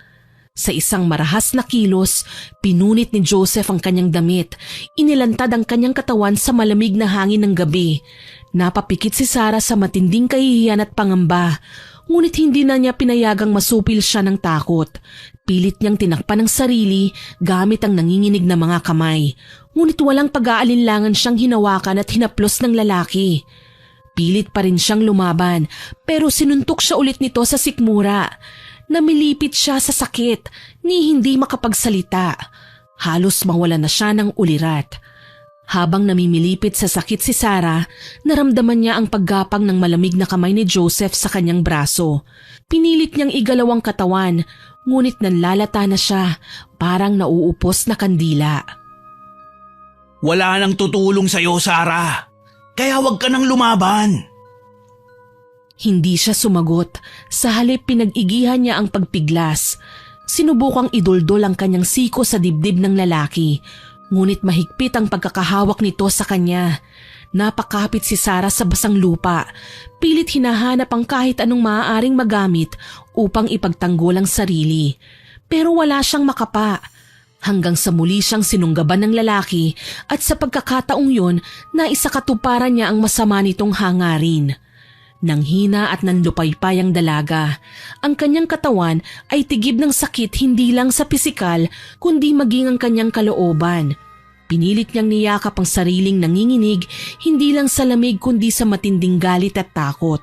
Sa isang marahas na kilos, pinunit ni Joseph ang kanyang damit. Inilantad ang kanyang katawan sa malamig na hangin ng gabi. Napapikit si Sarah sa matinding kahihiyan at pangamba, ngunit hindi na niya pinayagang masupil siya ng takot. Pilit niyang tinakpan ang sarili gamit ang nanginginig na mga kamay, ngunit walang pag-aalinlangan siyang hinawakan at hinaplos ng lalaki. Pilit pa rin siyang lumaban, pero sinuntok siya ulit nito sa sikmura. Namilipit siya sa sakit, ni hindi makapagsalita. Halos mawala na siya ng ulirat. Habang namimilipit sa sakit si Sarah, naramdaman niya ang paggapang ng malamig na kamay ni Joseph sa kanyang braso. Pinilit niyang igalaw ang katawan, ngunit nanlalata na siya, parang nauupos na kandila. Wala nang tutulong sa'yo, Sarah. Kaya huwag ka nang lumaban. Hindi siya sumagot. Sa halip pinag-igihan niya ang pagpiglas. Sinubukang iduldol ang kanyang siko sa dibdib ng lalaki, ngunit mahigpit ang pagkakahawak nito sa kanya. Napakapit si Sarah sa basang lupa. Pilit hinahanap ang kahit anong maaaring magamit upang ipagtanggol ang sarili. Pero wala siyang makapa. Hanggang sa muli siyang sinunggaban ng lalaki at sa pagkakataong yun, naisakatuparan niya ang masama nitong hangarin. Nang hina at nanlupaypay ang dalaga, ang kanyang katawan ay tigib ng sakit hindi lang sa pisikal kundi maging ang kanyang kalooban. Pinilit niyang niyakap ang sariling nanginginig, hindi lang sa lamig kundi sa matinding galit at takot.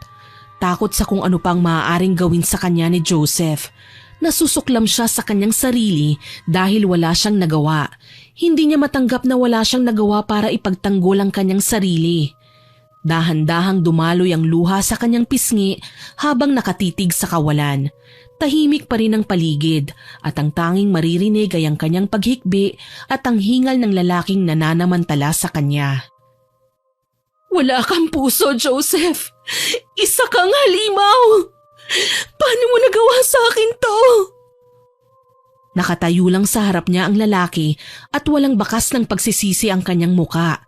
Takot sa kung ano pang maaaring gawin sa kanya ni Joseph. Nasusuklam siya sa kanyang sarili dahil wala siyang nagawa. Hindi niya matanggap na wala siyang nagawa para ipagtanggol ang kanyang sarili. Dahan-dahang dumaloy ang luha sa kanyang pisngi habang nakatitig sa kawalan. Tahimik pa rin ang paligid at ang tanging maririnig ay ang kanyang paghikbi at ang hingal ng lalaking nananamantala sa kanya. Wala kang puso, Joseph. Isa kang halimaw. Paano mo nagawa sa akin to? Nakatayo lang sa harap niya ang lalaki at walang bakas ng pagsisisi ang kanyang muka.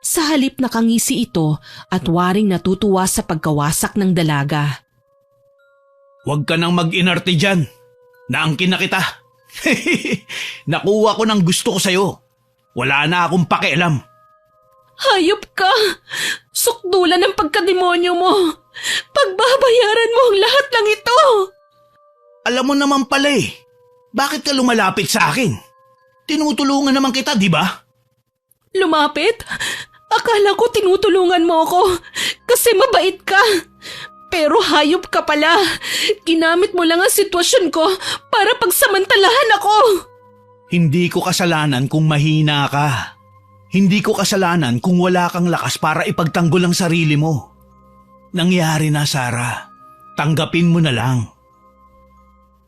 Sa halip nakangisi ito at waring natutuwa sa pagkawasak ng dalaga. Huwag ka nang mag-inarte dyan. Naangkin na kita. Nakuha ko ng gusto ko sa'yo. Wala na akong pakialam. Hayop ka! Sukdulan ng pagkademonyo mo! Pagbabayaran mo ang lahat ng ito! Alam mo naman pala eh. Bakit ka lumalapit sa akin? Tinutulungan naman kita, di ba? Lumapit? Akala ko tinutulungan mo ako kasi mabait ka. Pero hayop ka pala. Ginamit mo lang ang sitwasyon ko para pagsamantalahan ako. Hindi ko kasalanan kung mahina ka. Hindi ko kasalanan kung wala kang lakas para ipagtanggol ang sarili mo. Nangyari na, Sarah. Tanggapin mo na lang.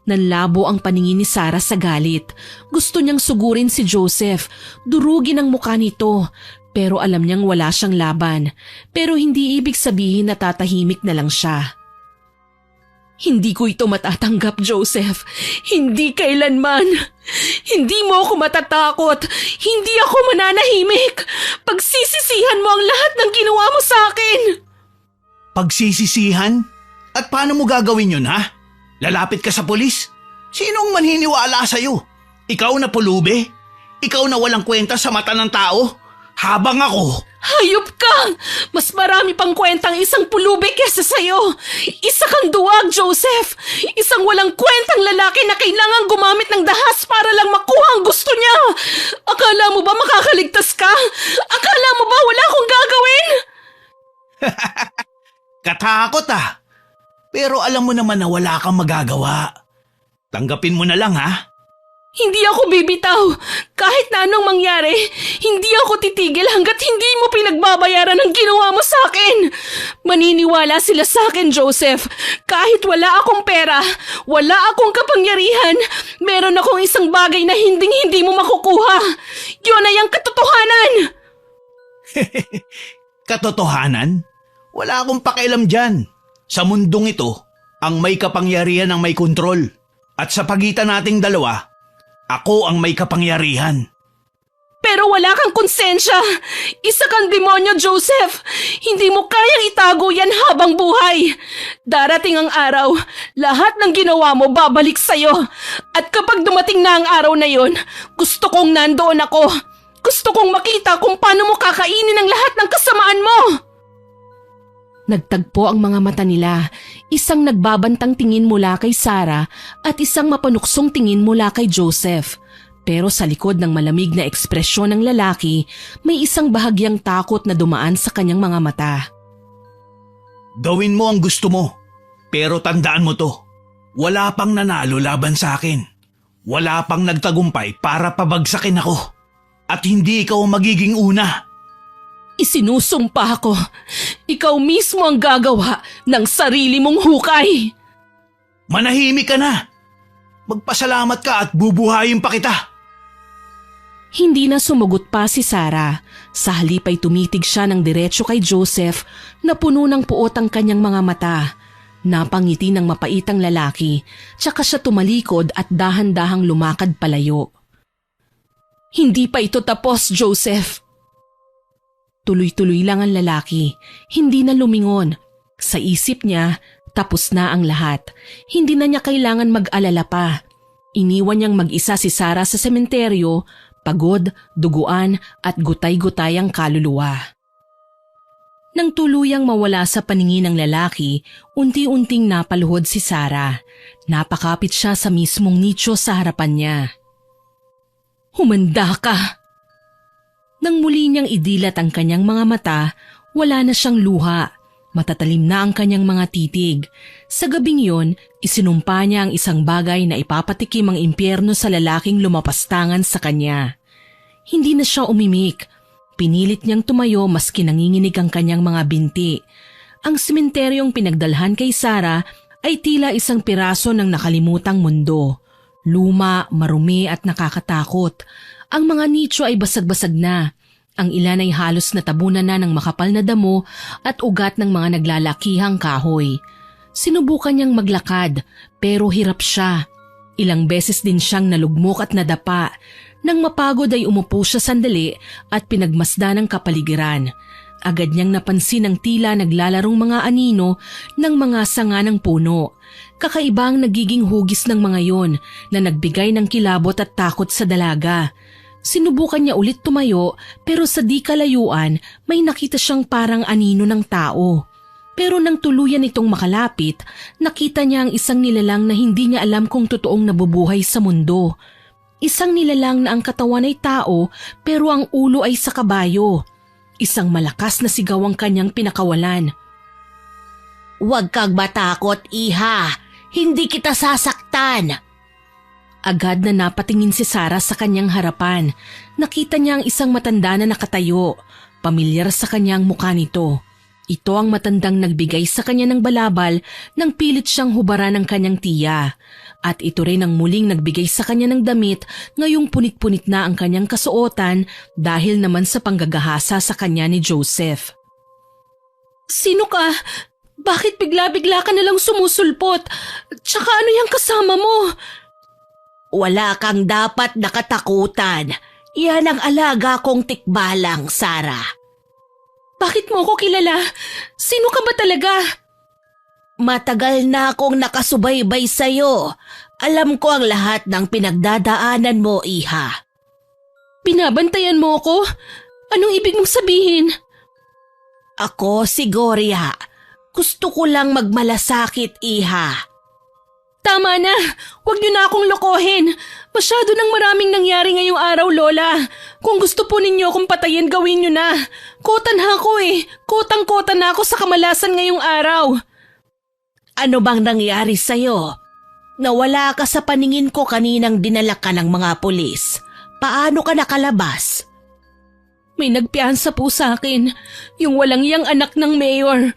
Nanlabo ang paningin ni Sarah sa galit. Gusto niyang sugurin si Joseph, durugin ang mukha nito. Pero alam niyang wala siyang laban. Pero hindi ibig sabihin na tatahimik na lang siya. Hindi ko ito matatanggap, Joseph. Hindi kailanman. Hindi mo ako matatakot. Hindi ako mananahimik. Pagsisisihan mo ang lahat ng ginawa mo sa akin. Pagsisisihan? At paano mo gagawin yun, ha? Lalapit ka sa polis? Sinong maniniwala sa'yo? Ikaw na pulubi? Ikaw na walang kwenta sa mata ng tao? Habang ako... Hayop ka! Mas marami pang kwentang isang pulubi kesa sa'yo. Isa kang duwag, Joseph. Isang walang kwentang lalaki na kailangang gumamit ng dahas para lang makuha ang gusto niya. Akala mo ba makakaligtas ka? Akala mo ba wala akong gagawin? Katakot ah. Pero alam mo naman na wala kang magagawa. Tanggapin mo na lang ha. Hindi ako bibitaw. Kahit na anong mangyari, hindi ako titigil hanggat hindi mo pinagbabayaran ang ginawa mo sa akin. Maniniwala sila sa akin, Joseph. Kahit wala akong pera, wala akong kapangyarihan, meron akong isang bagay na hindi mo makukuha. Yun ay ang katotohanan. Katotohanan? Wala akong pakialam dyan. Sa mundong ito, ang may kapangyarihan ang may kontrol. At sa pagitan nating dalawa, ako ang may kapangyarihan. Pero wala kang konsensya. Isa kang demonyo, Joseph. Hindi mo kayang itago yan habang buhay. Darating ang araw, lahat ng ginawa mo babalik sa'yo. At kapag dumating na ang araw na yon, gusto kong nandoon ako. Gusto kong makita kung paano mo kakainin ang lahat ng kasamaan mo. Nagtagpo ang mga mata nila, isang nagbabantang tingin mula kay Sarah at isang mapanuksong tingin mula kay Joseph. Pero sa likod ng malamig na ekspresyon ng lalaki, may isang bahagyang takot na dumaan sa kanyang mga mata. Gawin mo ang gusto mo, pero tandaan mo to, wala pang nanalo laban sa akin. Wala pang nagtagumpay para pabagsakin ako. At hindi ikaw ang magiging una. Isinusumpa ko, ikaw mismo ang gagawa ng sarili mong hukay. Manahimik ka na. Magpasalamat ka at bubuhayin pa kita. Hindi na sumagot pa si Sarah. Sa halip ay tumitig siya ng diretso kay Joseph na puno ng puot ang kanyang mga mata. Napangiti ng mapaitang lalaki, tsaka siya tumalikod at dahan-dahang lumakad palayo. Hindi pa ito tapos, Joseph. Tuloy-tuloy lang ang lalaki, hindi na lumingon. Sa isip niya, tapos na ang lahat. Hindi na niya kailangan mag-alala pa. Iniwan niyang mag-isa si Sarah sa sementeryo, pagod, duguan at gutay-gutay ang kaluluwa. Nang tuluyang mawala sa paningin ng lalaki, unti-unting napaluhod si Sarah. Napakapit siya sa mismong nicho sa harapan niya. Humanda ka! Nang muli niyang idilat ang kanyang mga mata, wala na siyang luha. Matatalim na ang kanyang mga titig. Sa gabing yon, isinumpa niya ang isang bagay na ipapatikim ang impyerno sa lalaking lumapastangan sa kanya. Hindi na siya umimik. Pinilit niyang tumayo maski nanginginig ang kanyang mga binti. Ang sementeryong pinagdalhan kay Sarah ay tila isang piraso ng nakalimutang mundo. Luma, marumi at nakakatakot. Ang mga nicho ay basag-basag na. Ang ilan ay halos natabunan na ng makapal na damo at ugat ng mga naglalakihang kahoy. Sinubukan niyang maglakad pero hirap siya. Ilang beses din siyang nalugmok at nadapa. Nang mapagod ay umupo siya sandali at pinagmasdan ng kapaligiran. Agad niyang napansin ang tila naglalarong mga anino ng mga sanga ng puno. Kakaibang nagiging hugis ng mga yon na nagbigay ng kilabot at takot sa dalaga. Sinubukan niya ulit tumayo pero sa di kalayuan may nakita siyang parang anino ng tao. Pero nang tuluyan itong makalapit, nakita niya ang isang nilalang na hindi niya alam kung totoong nabubuhay sa mundo. Isang nilalang na ang katawan ay tao pero ang ulo ay sa kabayo. Isang malakas na sigaw ang kanyang pinakawalan. "Huwag kang matakot, iha! Hindi kita sasaktan!" Agad na napatingin si Sarah sa kanyang harapan. Nakita niya ang isang matanda na nakatayo. Pamilyar sa kanyang mukha nito. Ito ang matandang nagbigay sa kanya ng balabal nang pilit siyang hubaran ng kanyang tiya. At ito rin ang muling nagbigay sa kanya ng damit ngayong punit-punit na ang kanyang kasuotan dahil naman sa panggagahasa sa kanya ni Joseph. "Sino ka? Bakit bigla-bigla ka nalang sumusulpot? Tsaka ano yung kasama mo?" "Wala kang dapat nakatakutan. Yan ang alaga kong tikbalang, Sarah." "Bakit mo ko kilala? Sino ka ba talaga?" "Matagal na akong nakasubaybay sa'yo. Alam ko ang lahat ng pinagdadaanan mo, iha." "Binabantayan mo ko? Anong ibig mong sabihin?" "Ako si Gloria. Gusto ko lang magmalasakit, iha." "Tama na! Huwag niyo na akong lokohin! Masyado nang maraming nangyari ngayong araw, Lola. Kung gusto po ninyo akong patayin, gawin niyo na. Kotan ako eh. Kotang-kota na ako sa kamalasan ngayong araw." "Ano bang nangyari sa'yo? Nawala ka sa paningin ko kaninang dinala ka ng mga pulis. Paano ka nakalabas?" "May nagpiansa po sa akin. Yung walang yang anak ng mayor."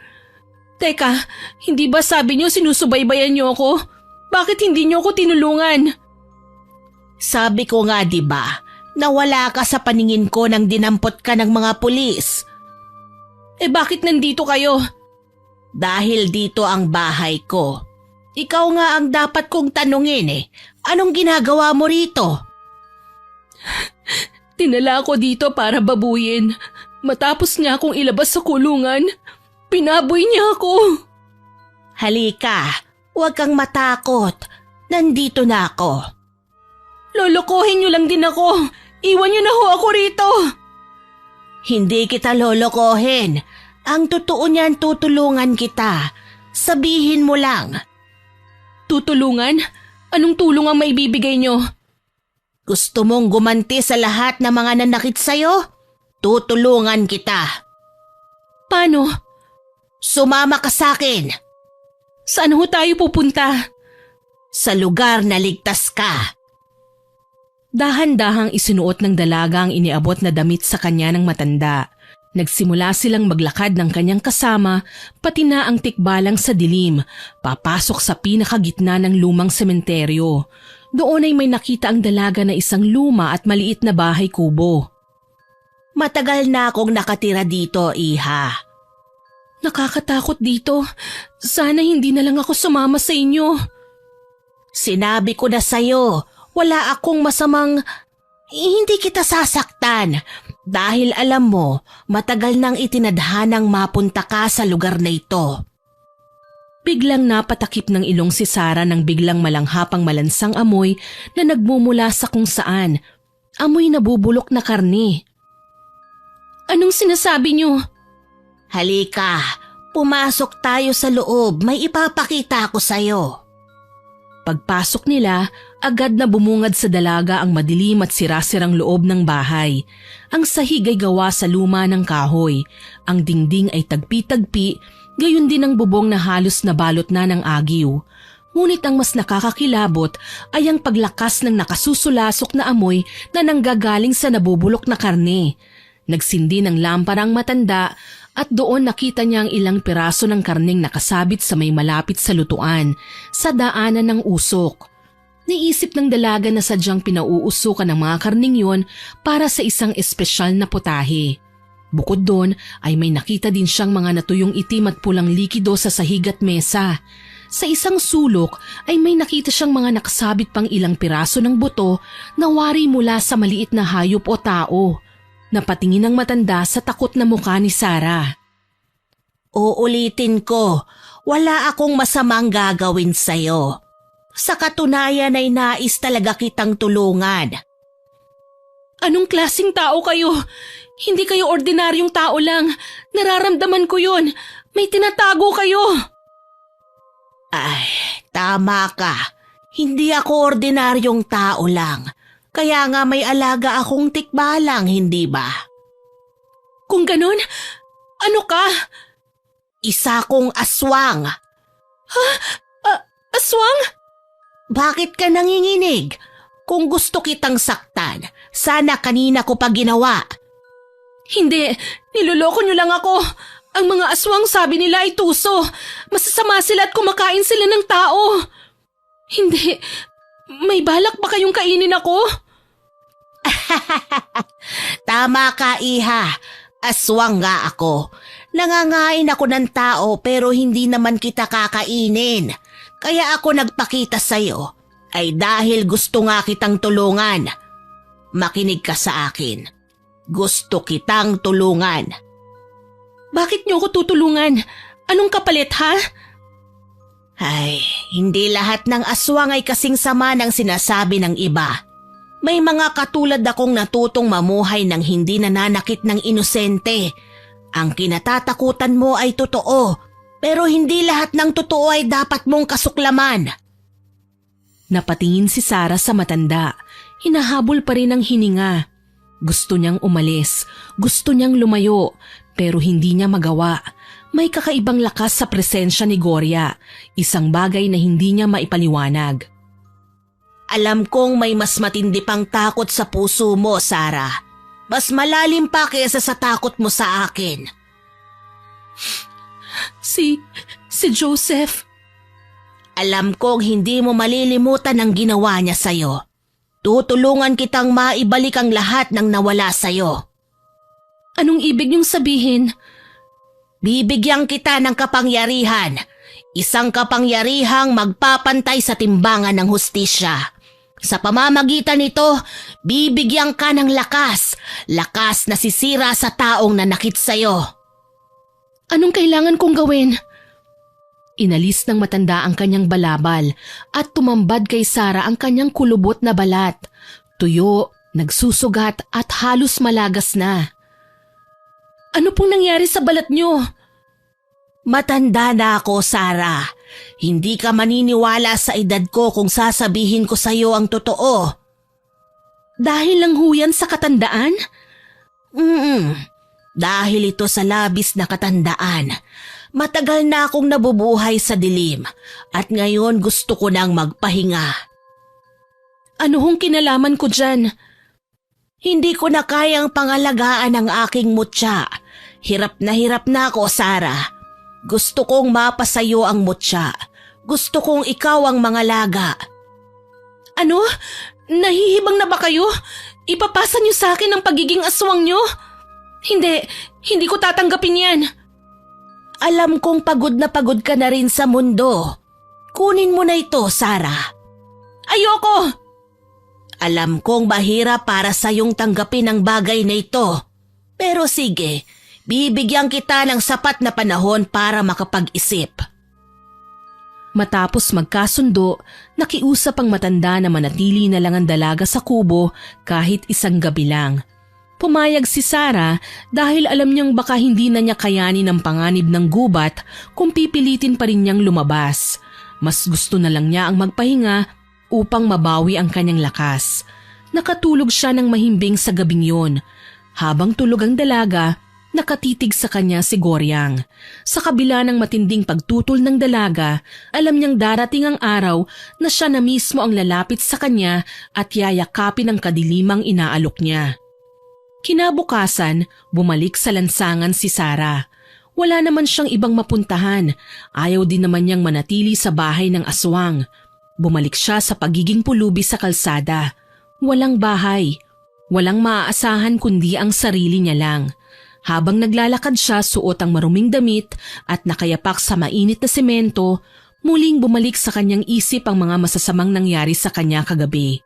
"Teka, hindi ba sabi niyo sinusubaybayan niyo ako? Bakit hindi niyo ako tinulungan?" "Sabi ko nga, di ba, nawala ka sa paningin ko nang dinampot ka ng mga pulis." Bakit nandito kayo?" "Dahil dito ang bahay ko. Ikaw nga ang dapat kong tanungin eh. Anong ginagawa mo rito?" "Tinala ako dito para babuyin. Matapos niya akong ilabas sa kulungan, pinaboy niya ako." "Halika, huwag kang matakot. Nandito na ako." "Lolokohin niyo lang din ako. Iwan niyo na ho ako rito." "Hindi kita lolokohin. Ang totoo niyan, tutulungan kita. Sabihin mo lang." "Tutulungan? Anong tulong ang maibibigay niyo?" "Gusto mong gumanti sa lahat ng mga nanakit sa'yo? Tutulungan kita." "Paano?" "Sumama ka sa'kin." "Saan ho tayo pupunta?" "Sa lugar na ligtas ka." Dahan-dahang isinuot ng dalaga ang iniabot na damit sa kanya ng matanda. Nagsimula silang maglakad ng kanyang kasama, pati na ang tikbalang sa dilim, papasok sa pinakagitna ng lumang sementeryo. Doon ay may nakita ang dalaga na isang luma at maliit na bahay kubo. "Matagal na akong nakatira dito, iha." "Nakakatakot dito. Sana hindi na lang ako sumama sa inyo." "Sinabi ko na sa'yo, wala akong masamang... Hindi kita sasaktan dahil alam mo, matagal nang itinadhanang mapunta ka sa lugar na ito." Biglang napatakip ng ilong si Sarah nang biglang malanghapang malansang amoy na nagmumula sa kung saan. Amoy nabubulok na karne. "Anong sinasabi niyo?" "Halika, pumasok tayo sa loob. May ipapakita ako sa'yo." Pagpasok nila Agad na bumungad sa dalaga ang madilim at sirasirang loob ng bahay. Ang sahig ay gawa sa luma ng kahoy. Ang dingding ay tagpi-tagpi, gayon din ang bubong na halos nabalot na ng agiw. Ngunit ang mas nakakakilabot ay ang paglakas ng nakasusulasok na amoy na nanggagaling sa nabubulok na karne. Nagsindi ng lampara ang matanda at doon nakita niya ang ilang piraso ng karneng nakasabit sa may malapit sa lutuan, sa daanan ng usok. Naisip ng dalaga na sadyang pinauusukan ng mga karning yon para sa isang espesyal na putahe. Bukod doon ay may nakita din siyang mga natuyong itim at pulang likido sa sahig at mesa. Sa isang sulok ay may nakita siyang mga nakasabit pang ilang piraso ng buto na wari mula sa maliit na hayop o tao. Napatingin ang matanda sa takot na mukha ni Sarah. Uulitin ko, wala akong masamang gagawin sa'yo. Sa katunayan ay nais talaga kitang tulungan. Anong klasing tao kayo? Hindi kayo ordinaryong tao lang. Nararamdaman ko yun. May tinatago kayo. Ay, tama ka. Hindi ako ordinaryong tao lang. Kaya nga may alaga akong tikbalang, hindi ba? Kung ganun, ano ka? Isa kong aswang. Aswang? Bakit ka nanginginig? Kung gusto kitang saktan, sana kanina ko pa ginawa. Hindi, niloloko niyo lang ako. Ang mga aswang sabi nila ay tuso. Masasama sila at kumakain sila ng tao. Hindi, may balak ba kayong kainin ako? Tama ka, iha. Aswang nga ako. Nangangain ako ng tao pero hindi naman kita kakainin. Kaya ako nagpakita sa'yo ay dahil gusto nga kitang tulungan. Makinig ka sa akin. Gusto kitang tulungan. Bakit niyo ako tutulungan? Anong kapalit, ha? Ay, hindi lahat ng aswang ay kasing sama ng sinasabi ng iba. May mga katulad akong natutong mamuhay ng hindi nananakit ng inosente. Ang kinatatakutan mo ay totoo. Pero hindi lahat ng totoo ay dapat mong kasuklaman. Napatingin si Sarah sa matanda. Hinahabol pa rin ang hininga. Gusto niyang umalis. Gusto niyang lumayo. Pero hindi niya magawa. May kakaibang lakas sa presensya ni Gloria. Isang bagay na hindi niya maipaliwanag. Alam kong may mas matindi pang takot sa puso mo, Sarah. Mas malalim pa kaysa sa takot mo sa akin. Si Joseph. Alam kong hindi mo malilimutan ang ginawa niya sa'yo. Tutulungan kitang maibalik ang lahat ng nawala sa'yo. Anong ibig niyong sabihin? Bibigyan kita ng kapangyarihan. Isang kapangyarihang magpapantay sa timbangan ng hustisya. Sa pamamagitan nito, bibigyan ka ng lakas. Lakas na sisira sa taong nanakit sa'yo. Anong kailangan kong gawin? Inalis ng matanda ang kanyang balabal at tumambad kay Sarah ang kanyang kulubot na balat. Tuyo, nagsusugat at halos malagas na. Ano pong nangyari sa balat niyo? Matanda na ako, Sarah. Hindi ka maniniwala sa edad ko kung sasabihin ko sa'yo ang totoo. Dahil lang huyan sa katandaan? Dahil ito sa labis na katandaan. Matagal na akong nabubuhay sa dilim at ngayon gusto ko nang magpahinga. Ano hong kinalaman ko dyan? Hindi ko na kayang pangalagaan ang aking mutya. Hirap na ako, Sarah. Gusto kong mapasayo ang mutya. Gusto kong ikaw ang mangalaga. Ano? Nahihibang na ba kayo? Ipapasa niyo sa akin ang pagiging aswang niyo? Hindi ko tatanggapin yan. Alam kong pagod na pagod ka na rin sa mundo. Kunin mo na ito, Sarah. Ayoko! Alam kong mahirap para sa'yong tanggapin ang bagay na ito. Pero sige, bibigyan kita ng sapat na panahon para makapag-isip. Matapos magkasundo, nakiusap ang matanda na manatili na lang ang dalaga sa kubo kahit isang gabi lang. Pumayag si Sarah dahil alam niyang baka hindi na niya kayanin ang panganib ng gubat kung pipilitin pa rin niyang lumabas. Mas gusto na lang niya ang magpahinga upang mabawi ang kanyang lakas. Nakatulog siya ng mahimbing sa gabing yun. Habang tulog ang dalaga, nakatitig sa kanya si Goryang. Sa kabila ng matinding pagtutol ng dalaga, alam niyang darating ang araw na siya na mismo ang lalapit sa kanya at yayakapin ang kadilimang inaalok niya. Kinabukasan, bumalik sa lansangan si Sarah. Wala naman siyang ibang mapuntahan. Ayaw din naman niyang manatili sa bahay ng aswang. Bumalik siya sa pagiging pulubi sa kalsada. Walang bahay. Walang maaasahan kundi ang sarili niya lang. Habang naglalakad siya suot ang maruming damit at nakayapak sa mainit na semento, muling bumalik sa kanyang isip ang mga masasamang nangyari sa kanya kagabi.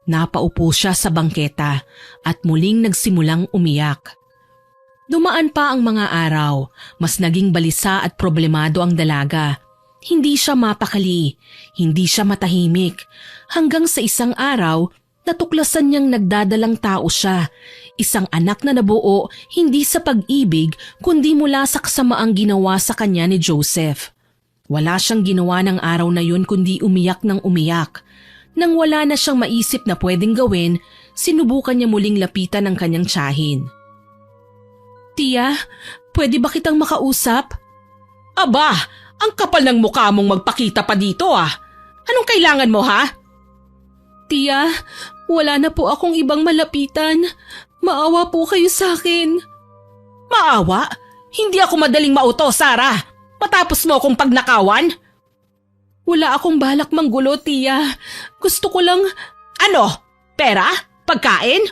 Napaupo siya sa bangketa at muling nagsimulang umiyak. Dumaan pa ang mga araw, mas naging balisa at problemado ang dalaga. Hindi siya mapakali, hindi siya matahimik, hanggang sa isang araw, natuklasan niyang nagdadalang tao siya. Isang anak na nabuo hindi sa pag-ibig kundi mula sa kasamaang ginawa sa kanya ni Joseph. Wala siyang ginawa ng araw na yun kundi umiyak ng umiyak. Nang wala na siyang maisip na pwedeng gawin, sinubukan niya muling lapitan ang kanyang tiyahin. Tia, pwede ba kitang makausap? Aba, ang kapal ng mukha mong magpakita pa dito ah. Anong kailangan mo ha? Tia, wala na po akong ibang malapitan. Maawa po kayo sa akin. Maawa? Hindi ako madaling mauto, Sarah. Matapos mo akong pagnakawan? Wala akong balak manggulo, Tia. Gusto ko lang… Ano? Pera? Pagkain?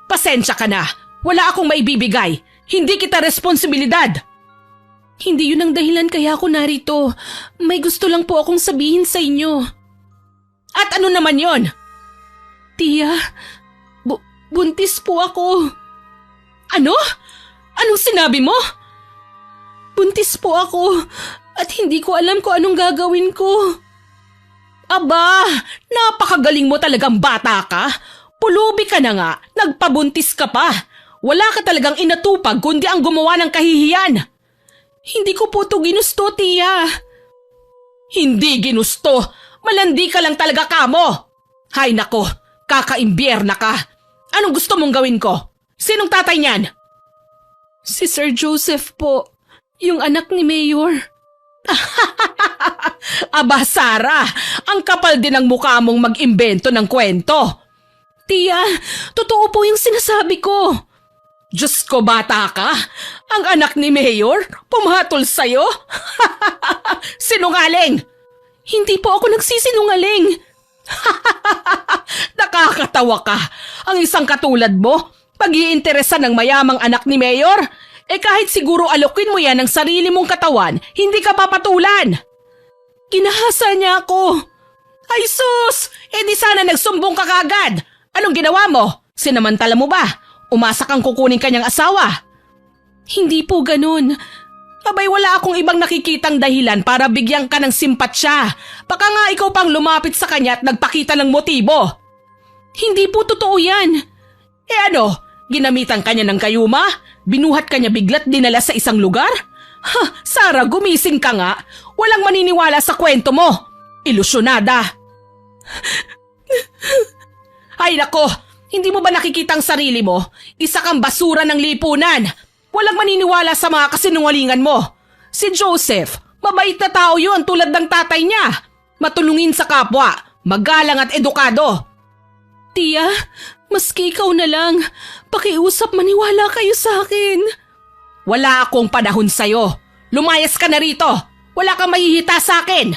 Pasensya ka na. Wala akong maibibigay. Hindi kita responsibilidad. Hindi yun ang dahilan kaya ako narito. May gusto lang po akong sabihin sa inyo. At ano naman yon? Tia, buntis po ako. Ano? Anong sinabi mo? Buntis po ako at hindi ko alam kung anong gagawin ko. Aba, napakagaling mo talagang bata ka. Pulubi ka na nga, nagpabuntis ka pa. Wala ka talagang inatupag kundi ang gumawa ng kahihiyan. Hindi ko po ito ginusto, Tia. Hindi ginusto. Malandi ka lang talaga kamo. Hay nako, kakaimbierna ka. Anong gusto mong gawin ko? Sinong tatay niyan? Si Sir Joseph po, yung anak ni Mayor. Aba Sarah, ang kapal din ng mukha mong mag-imbento ng kwento. Tia, totoo po yung sinasabi ko. Diyos ko, bata ka? Ang anak ni Mayor? Pumatol sa'yo? Sinungaling! Hindi po ako nagsisinungaling. Nakakatawa ka. Ang isang katulad mo, pag-iinteresan ng mayamang anak ni Mayor, kahit siguro alokin mo yan ng sarili mong katawan, hindi ka papatulan. Ginahasa niya ako. Ay sus! Di sana nagsumbong ka kagad. Anong ginawa mo? Sinamantala mo ba? Umasa kang kukunin kanyang asawa? Hindi po ganun. Abay wala akong ibang nakikitang dahilan para bigyan ka ng simpatsya. Baka nga ikaw pang lumapit sa kanya at nagpakita ng motibo. Hindi po totoo yan. Ano? Ginamitan kanya ng kayuma? Binuhat kanya bigla't dinala sa isang lugar? Sarah, gumising ka nga. Walang maniniwala sa kwento mo. Ilusyonada. Ay nako, hindi mo ba nakikita ang sarili mo? Isa kang basura ng lipunan. Walang maniniwala sa mga kasinungalingan mo. Si Joseph, mabait na tao yun tulad ng tatay niya. Matulungin sa kapwa, magalang at edukado. Tia, maski ikaw na lang. Pakiusap, maniwala kayo sa akin. Wala akong panahon sa'yo. Lumayas ka na rito. Wala kang mahihita sa akin.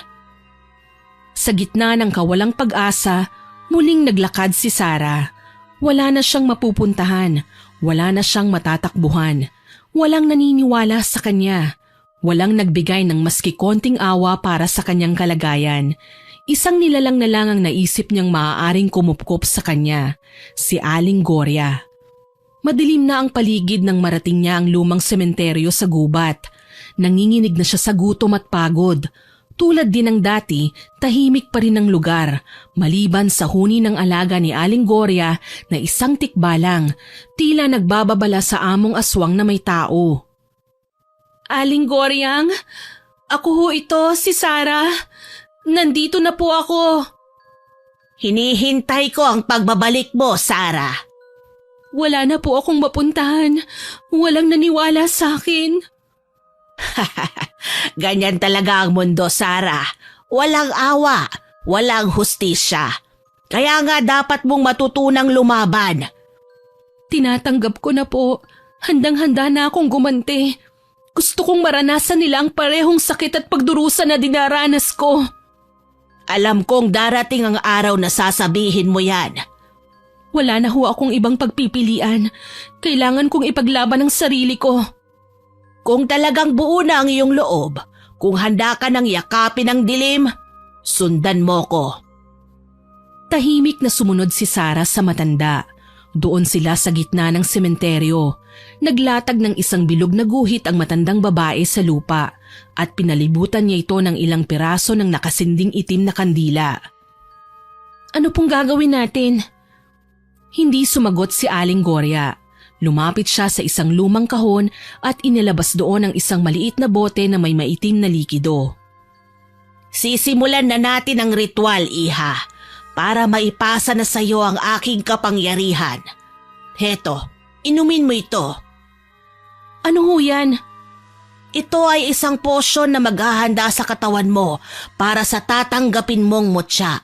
Sa gitna ng kawalang pag-asa, muling naglakad si Sarah. Wala na siyang mapupuntahan. Wala na siyang matatakbuhan. Walang naniniwala sa kanya. Walang nagbigay ng maski konting awa para sa kanyang kalagayan. Isang nilalang na lang ang naisip niyang maaaring kumupkop sa kanya, si Aling Gorya. Madilim na ang paligid nang marating niya ang lumang sementeryo sa gubat. Nanginginig na siya sa gutom at pagod. Tulad din ng dati, tahimik pa rin ang lugar, maliban sa huni ng alaga ni Aling Gorya na isang tikbalang, tila nagbababala sa among aswang na may tao. Aling Goryang, ako ho ito, si Sarah. Nandito na po ako. Hinihintay ko ang pagbabalik mo, Sarah. Wala na po akong mapuntahan. Walang naniwala sa akin. Ganyan talaga ang mundo, Sarah. Walang awa, walang hustisya. Kaya nga dapat mong matutunang lumaban. Tinatanggap ko na po. Handang-handa na akong gumanti. Gusto kong maranasan nila ang parehong sakit at pagdurusa na dinaranas ko. Alam kong darating ang araw na sasabihin mo yan. Wala na ho akong ibang pagpipilian. Kailangan kong ipaglaban ang sarili ko. Kung talagang buo na ang iyong loob, kung handa ka ng yakapin ang dilim, sundan mo ko. Tahimik na sumunod si Sarah sa matanda. Doon sila sa gitna ng sementeryo. Naglatag ng isang bilog na guhit ang matandang babae sa lupa at pinalibutan niya ito ng ilang piraso ng nakasinding itim na kandila. Ano pong gagawin natin? Hindi sumagot si Aling Gloria. Lumapit siya sa isang lumang kahon at inilabas doon ang isang maliit na bote na may maitim na likido. Sisimulan na natin ang ritual, Iha, para maipasa na sa iyo ang aking kapangyarihan. Heto, inumin mo ito. Ano ho yan? Ito ay isang potion na maghahanda sa katawan mo para sa tatanggapin mong mutya.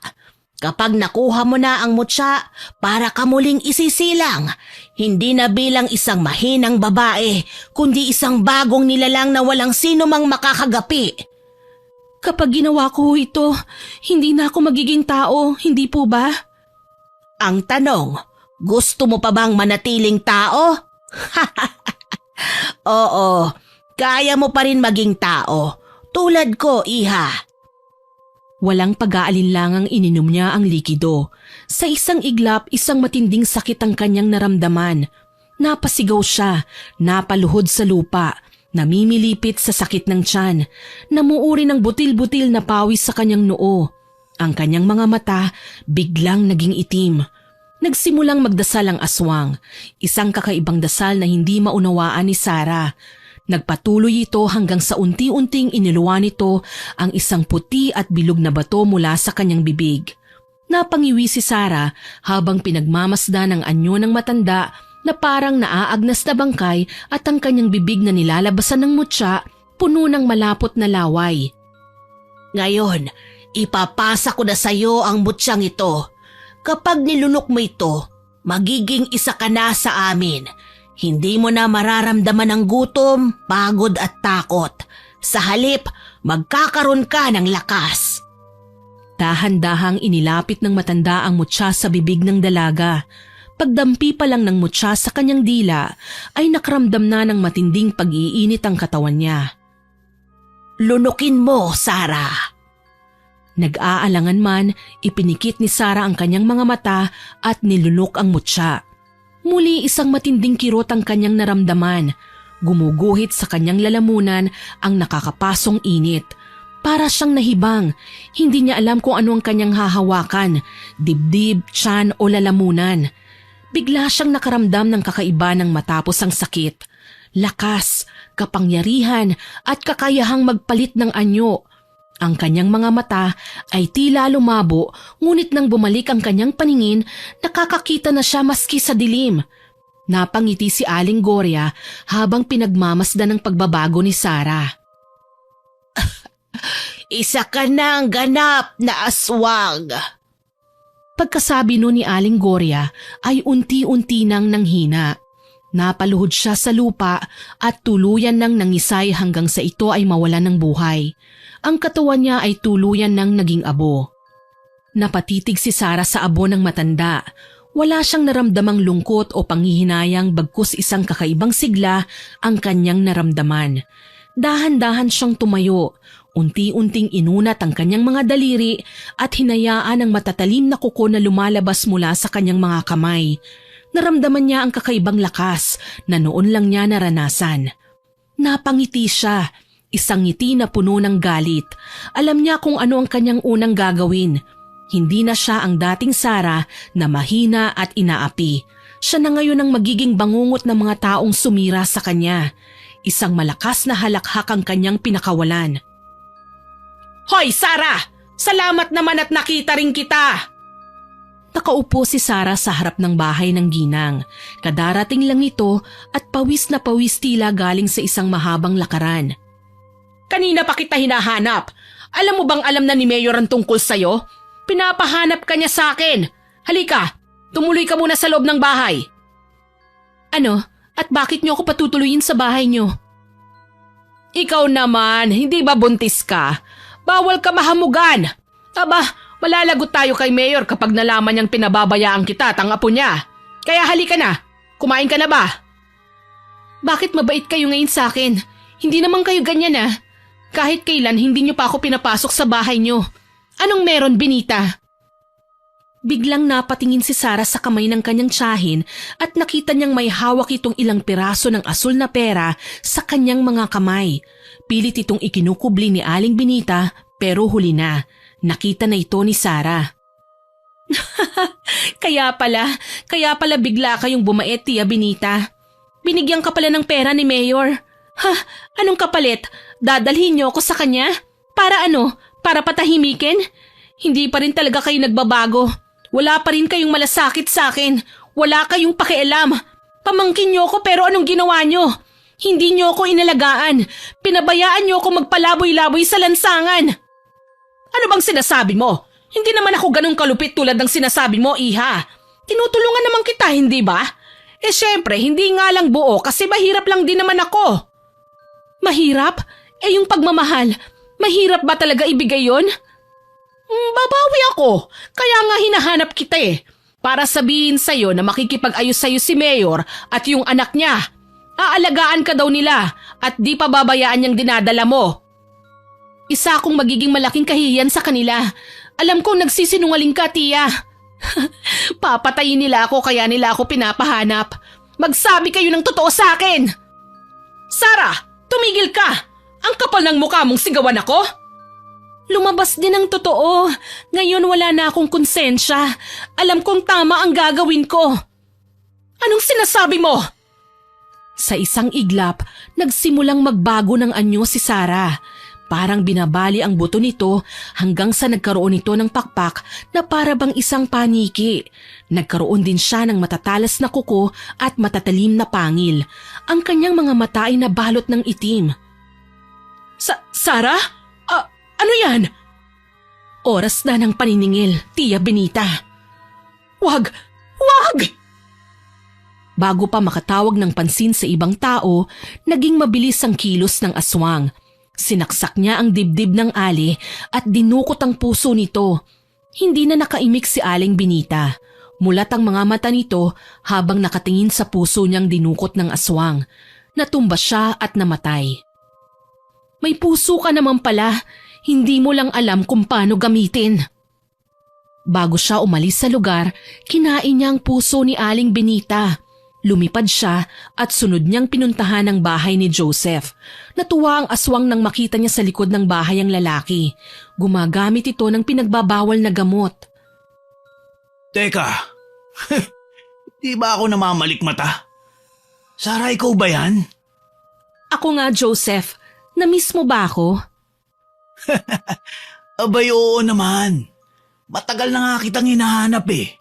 Kapag nakuha mo na ang mutya, para ka muling isisilang. Hindi na bilang isang mahinang babae, kundi isang bagong nilalang na walang sino mang makakagapi. Kapag ginawa ko ito, hindi na ako magiging tao, hindi po ba? Ang tanong, gusto mo pa bang manatiling tao? Oo, kaya mo pa rin maging tao. Tulad ko, Iha. Walang pag-aalinlangang ininom niya ang likido. Sa isang iglap, isang matinding sakit ang kanyang naramdaman. Napasigaw siya, napaluhod sa lupa, namimilipit sa sakit ng tiyan, namuuri ng butil-butil na pawis sa kanyang noo. Ang kanyang mga mata biglang naging itim. Nagsimulang magdasal ang aswang, isang kakaibang dasal na hindi maunawaan ni Sarah. Nagpatuloy ito hanggang sa unti-unting iniluwa nito ang isang puti at bilog na bato mula sa kanyang bibig. Napangiwi si Sarah habang pinagmamasdan ang anyo ng matanda na parang naaagnas na bangkay at ang kanyang bibig na nilalabasan ng mutya puno ng malapot na laway. Ngayon, ipapasa ko na sa iyo ang mutyang ito. Kapag nilunok mo ito, magiging isa ka na sa amin. Hindi mo na mararamdaman ang gutom, pagod at takot. Sa halip, magkakaroon ka ng lakas. Dahan-dahang inilapit ng matanda ang mutya sa bibig ng dalaga. Pagdampi pa lang ng mutya sa kanyang dila, ay nakaramdam na ng matinding pag-iinit ang katawan niya. Lunukin mo, Sarah. Nag-aalangan man, ipinikit ni Sarah ang kanyang mga mata at nilunok ang mutya. Muli isang matinding kirot ang kanyang naramdaman. Gumuguhit sa kanyang lalamunan ang nakakapasong init. Para siyang nahibang, hindi niya alam kung ano ang kanyang hahawakan, dibdib, tiyan o lalamunan. Bigla siyang nakaramdam ng kakaiba ng matapos ang sakit. Lakas, kapangyarihan at kakayahang magpalit ng anyo. Ang kanyang mga mata ay tila lumabo, ngunit nang bumalik ang kanyang paningin, nakakakita na siya maski sa dilim. Napangiti si Aling Gloria habang pinagmamasdan ng pagbabago ni Sarah. Isa ka na ang ganap na aswang. Pagkasabi nun ni Aling Gloria ay unti-unti nang nanghina. Napaluhod siya sa lupa at tuluyan nang nangisay hanggang sa ito ay mawalan ng buhay. Ang katawan niya ay tuluyan nang naging abo. Napatitig si Sarah sa abo ng matanda. Wala siyang naramdamang lungkot o panghihinayang bagkus isang kakaibang sigla ang kanyang naramdaman. Dahan-dahan siyang tumayo. Unti-unting inunat ang kanyang mga daliri at hinayaan ang matatalim na kuko na lumalabas mula sa kanyang mga kamay. Naramdaman niya ang kakaibang lakas na noon lang niya naranasan. Napangiti siya. Isang ngiti na puno ng galit. Alam niya kung ano ang kanyang unang gagawin. Hindi na siya ang dating Sarah na mahina at inaapi. Siya na ngayon ang magiging bangungot ng mga taong sumira sa kanya. Isang malakas na halakhak ang kanyang pinakawalan. Hoy, Sarah! Salamat naman at nakita rin kita! Nakaupo si Sarah sa harap ng bahay ng ginang. Kadarating lang ito at pawis na pawis tila galing sa isang mahabang lakaran. Kanina pa kita hinahanap. Alam mo bang alam na ni Mayor ang tungkol sa'yo? Pinapahanap ka niya sa akin. Halika, tumuloy ka muna sa loob ng bahay. Ano? At bakit niyo ako patutuluyin sa bahay niyo? Ikaw naman, hindi ba buntis ka? Bawal ka mahamugan. Aba, malalagot tayo kay Mayor kapag nalaman niyang pinababayaan kita at ang apo niya. Kaya halika na, kumain ka na ba? Bakit mabait kayo ngayon sa akin? Hindi naman kayo ganyan ah. Kahit kailan hindi niyo pa ako pinapasok sa bahay niyo. Anong meron, Benita? Biglang napatingin si Sarah sa kamay ng kanyang tiyahin at nakita niyang may hawak itong ilang piraso ng asul na pera sa kanyang mga kamay. Pilit itong ikinukubli ni Aling Benita pero huli na. Nakita na ito ni Sarah. Kaya pala bigla kayong bumait, Tia Benita. Binigyan ka pala ng pera ni Mayor. Ha, anong kapalit? Dadalhin niyo ako sa kanya? Para ano? Para patahimikin? Hindi pa rin talaga kayo nagbabago. Wala pa rin kayong malasakit sa akin. Wala kayong pakialam. Pamangkin niyo ako pero anong ginawa niyo? Hindi niyo ako inalagaan. Pinabayaan niyo ako magpalaboy-laboy sa lansangan. Ano bang sinasabi mo? Hindi naman ako ganun kalupit tulad ng sinasabi mo, Iha. Tinutulungan naman kita, hindi ba? Eh syempre, hindi nga lang buo kasi mahirap lang din naman ako. Mahirap? Eh yung pagmamahal, mahirap ba talaga ibigay yon? Babawi ako, kaya nga hinahanap kita eh. Para sabihin sa'yo na makikipag-ayos sa'yo si Mayor at yung anak niya. Aalagaan ka daw nila at di pa babayaan niyang dinadala mo. Isa akong magiging malaking kahihiyan sa kanila. Alam kong nagsisinungaling ka, Tia. Papatayin nila ako kaya nila ako pinapahanap. Magsabi kayo ng totoo sa akin. Sarah, tumigil ka. Ang kapal ng mukha mong sigawan ako. Lumabas din ang totoo. Ngayon wala na akong konsensya. Alam kong tama ang gagawin ko. Anong sinasabi mo? Sa isang iglap, nagsimulang magbago ng anyo si Sarah. Parang binabali ang buto nito hanggang sa nagkaroon ito ng pakpak na para bang isang paniki. Nagkaroon din siya ng matatalas na kuko at matatalim na pangil. Ang kanyang mga mata ay nabalot ng itim. Sarah? Ano yan? Oras na ng paniningil, Tia Benita. Wag! Bago pa makatawag ng pansin sa ibang tao, naging mabilis ang kilos ng aswang. Sinaksak niya ang dibdib ng Ali at dinukot ang puso nito. Hindi na nakaimik si Aling Benita. Mulat ang mga mata nito habang nakatingin sa puso niyang dinukot ng aswang. Natumba siya at namatay. May puso ka naman pala. Hindi mo lang alam kung paano gamitin. Bago siya umalis sa lugar, kinain niya ang puso ni Aling Benita. Lumipad siya at sunod niyang pinuntahan ang bahay ni Joseph. Natuwa ang aswang nang makita niya sa likod ng bahay ang lalaki. Gumagamit ito ng pinagbabawal na gamot. Teka, di ba ako namamalikmata? Sarah, ikaw ba yan? Ako nga, Joseph. Na-miss mo ba ako? Abay, oo naman. Matagal na nga kitang hinahanap eh.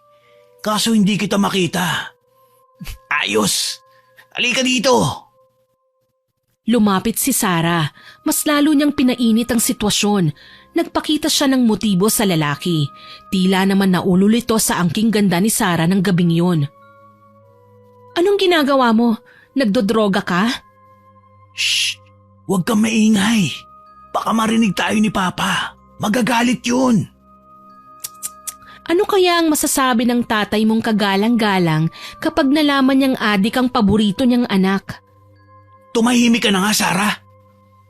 Kaso hindi kita makita. Ayos! Halika dito! Lumapit si Sarah. Mas lalo niyang pinainit ang sitwasyon. Nagpakita siya ng motibo sa lalaki. Tila naman naulol ito sa angking ganda ni Sarah ng gabing yun. Anong ginagawa mo? Nagdodroga ka? Shh! Huwag kang maingay. Baka marinig tayo ni Papa. Magagalit yun. Ano kaya ang masasabi ng tatay mong kagalang-galang kapag nalaman niyang adik ang paborito niyang anak? Tumahimik ka na nga, Sarah.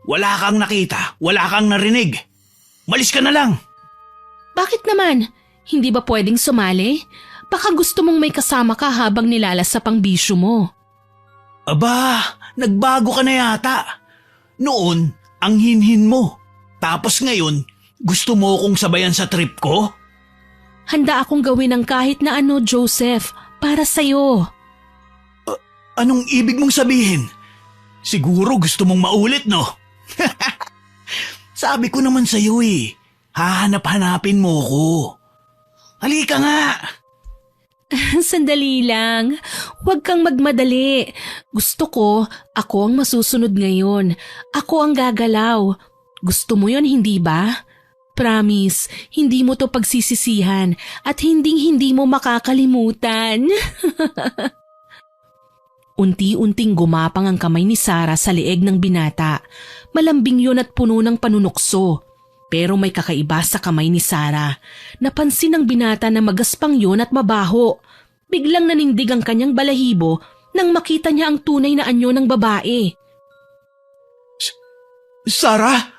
Wala kang nakita, wala kang narinig. Malis ka na lang. Bakit naman? Hindi ba pwedeng sumali? Baka gusto mong may kasama ka habang nilalasap ang bisyo mo. Aba, nagbago ka na yata. Noon, ang hinhin mo. Tapos ngayon, gusto mo kong sabayan sa trip ko? Handa akong gawin ang kahit na ano, Joseph, para sa'yo. Anong ibig mong sabihin? Siguro gusto mong maulit, no? Sabi ko naman sa'yo eh, hahanap-hanapin mo ko. Halika nga, Sandali lang. Huwag kang magmadali. Gusto ko, ako ang masusunod ngayon. Ako ang gagalaw. Gusto mo yon, hindi ba? Promise, hindi mo to pagsisisihan at hindi mo makakalimutan. Unti-unting gumapang ang kamay ni Sarah sa leeg ng binata. Malambing yun at puno ng panunukso. Pero may kakaiba sa kamay ni Sarah. Napansin ng binata na magaspang yun at mabaho. Biglang nanindig ang kanyang balahibo nang makita niya ang tunay na anyo ng babae. Sarah?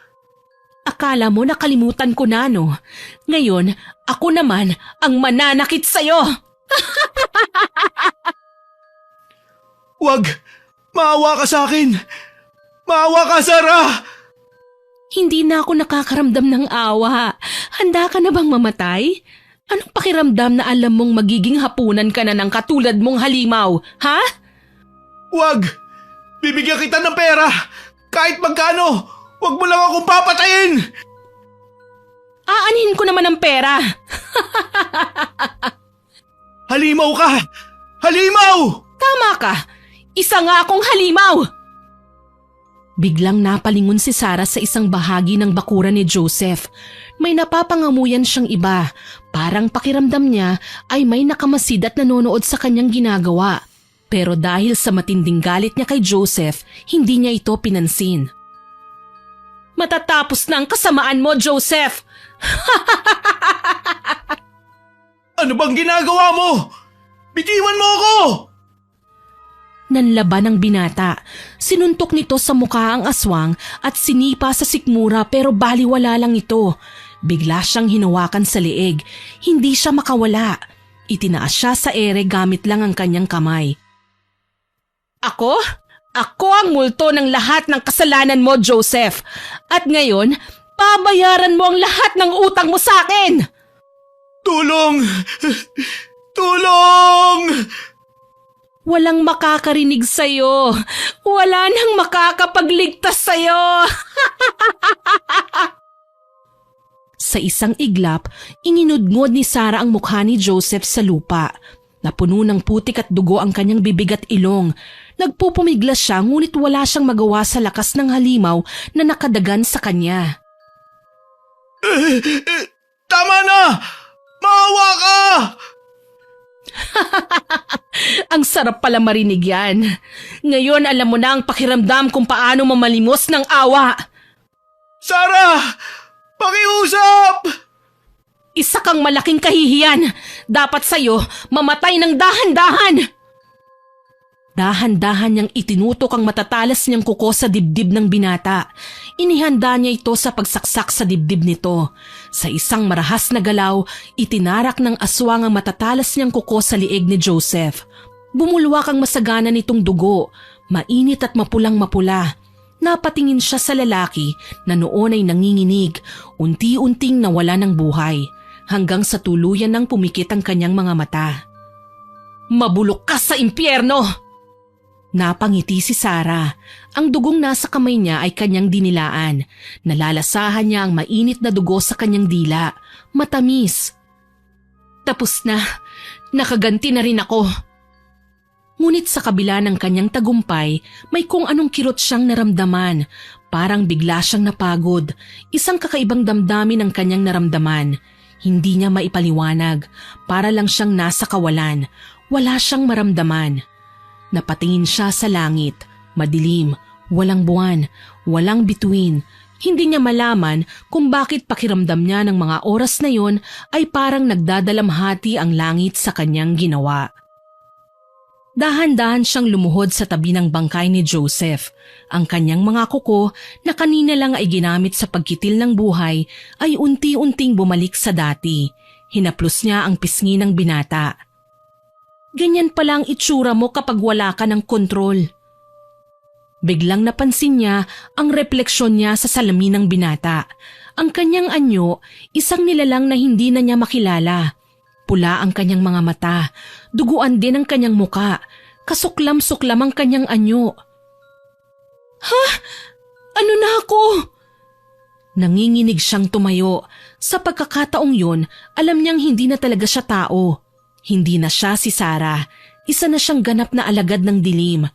Akala mo nakalimutan ko na, no? Ngayon, ako naman ang mananakit sa'yo. Wag! Maawa ka sa akin! Maawa ka, Sarah! Hindi na ako nakakaramdam ng awa. Handa ka na bang mamatay? Anong pakiramdam na alam mong magiging hapunan ka na ng katulad mong halimaw, ha? Wag! Bibigyan kita ng pera! Kahit magkano! Wag mo lang akong papatayin! Aanhin ko naman ang pera. Halimaw ka! Halimaw! Tama ka. Isa nga akong halimaw. Biglang napalingon si Sarah sa isang bahagi ng bakuran ni Joseph. May napapangamuyan siyang iba. Parang pakiramdam niya ay may nakamasid at nanonood sa kanyang ginagawa. Pero dahil sa matinding galit niya kay Joseph, hindi niya ito pinansin. Matatapos na ang kasamaan mo, Joseph! Ano bang ginagawa mo? Bitiwan mo ako! Nanlaban ang binata. Sinuntok nito sa mukha ang aswang at sinipa sa sikmura pero baliwala lang ito. Bigla siyang hinawakan sa leeg. Hindi siya makawala. Itinaas siya sa ere gamit lang ang kanyang kamay. Ako? Ako ang multo ng lahat ng kasalanan mo, Joseph. At ngayon, babayaran mo ang lahat ng utang mo sa akin! Tulong! Tulong! Walang makakarinig sa'yo. Wala nang makakapagligtas sa'yo. Sa isang iglap, inginudngod ni Sarah ang mukha ni Joseph sa lupa. Napuno ng putik at dugo ang kanyang bibig at ilong. Nagpupumiglas siya ngunit wala siyang magawa sa lakas ng halimaw na nakadagan sa kanya. Tama na! Maawa ka! Ang sarap pala marinig yan. Ngayon alam mo na ang pakiramdam kung paano mamalimos ng awa. Sarah! Pakiusap! Isa kang malaking kahihiyan. Dapat sa'yo mamatay ng dahan-dahan. Dahan-dahan niyang itinutok ang matatalas niyang kuko sa dibdib ng binata. Inihanda niya ito sa pagsaksak sa dibdib nito. Sa isang marahas na galaw, itinarak ng aswang ang matatalas niyang kuko sa liig ni Joseph. Bumulwak ang masagana nitong dugo, mainit at mapulang-mapula. Napatingin siya sa lalaki na noon ay nanginginig, unti-unting nawala ng buhay, hanggang sa tuluyan nang pumikit ang kanyang mga mata. Mabulok ka sa impyerno! Napangiti si Sarah. Ang dugong nasa kamay niya ay kanyang dinilaan. Nalalasahan niya ang mainit na dugo sa kanyang dila. Matamis. Tapos na. Nakaganti na rin ako. Ngunit sa kabila ng kanyang tagumpay, may kung anong kirot siyang naramdaman. Parang bigla siyang napagod. Isang kakaibang damdamin ang kanyang naramdaman. Hindi niya maipaliwanag. Para lang siyang nasa kawalan. Wala siyang maramdaman. Napatingin siya sa langit, madilim, walang buwan, walang bituin. Hindi niya malaman kung bakit pakiramdam niya ng mga oras na yon ay parang nagdadalamhati ang langit sa kanyang ginawa. Dahan-dahan siyang lumuhod sa tabi ng bangkay ni Joseph. Ang kanyang mga kuko na kanina lang ay ginamit sa pagkitil ng buhay ay unti-unting bumalik sa dati. Hinaplos niya ang pisngi ng binata. Ganyan pala ang itsura mo kapag wala ka ng kontrol. Biglang napansin niya ang refleksyon niya sa salamin ng binata. Ang kanyang anyo, isang nilalang na hindi na niya makilala. Pula ang kanyang mga mata, duguan din ang kanyang muka, kasuklam-suklam ang kanyang anyo. Ha? Ano na ako? Nanginginig siyang tumayo. Sa pagkakataong yun, alam niyang hindi na talaga siya tao. Hindi na siya si Sarah. Isa na siyang ganap na alagad ng dilim.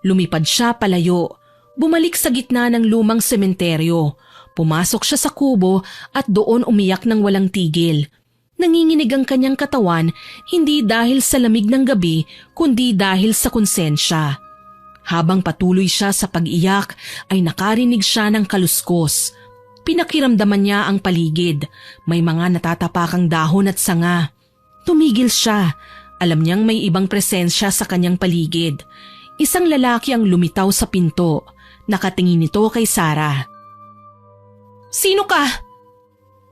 Lumipad siya palayo. Bumalik sa gitna ng lumang sementeryo. Pumasok siya sa kubo at doon umiyak ng walang tigil. Nanginginig ang kanyang katawan hindi dahil sa lamig ng gabi kundi dahil sa konsensya. Habang patuloy siya sa pag-iyak ay nakarinig siya ng kaluskos. Pinakiramdaman niya ang paligid. May mga natatapakang dahon at sanga. Tumigil siya. Alam niyang may ibang presensya sa kanyang paligid. Isang lalaki ang lumitaw sa pinto. Nakatingin ito kay Sarah. "Sino ka?"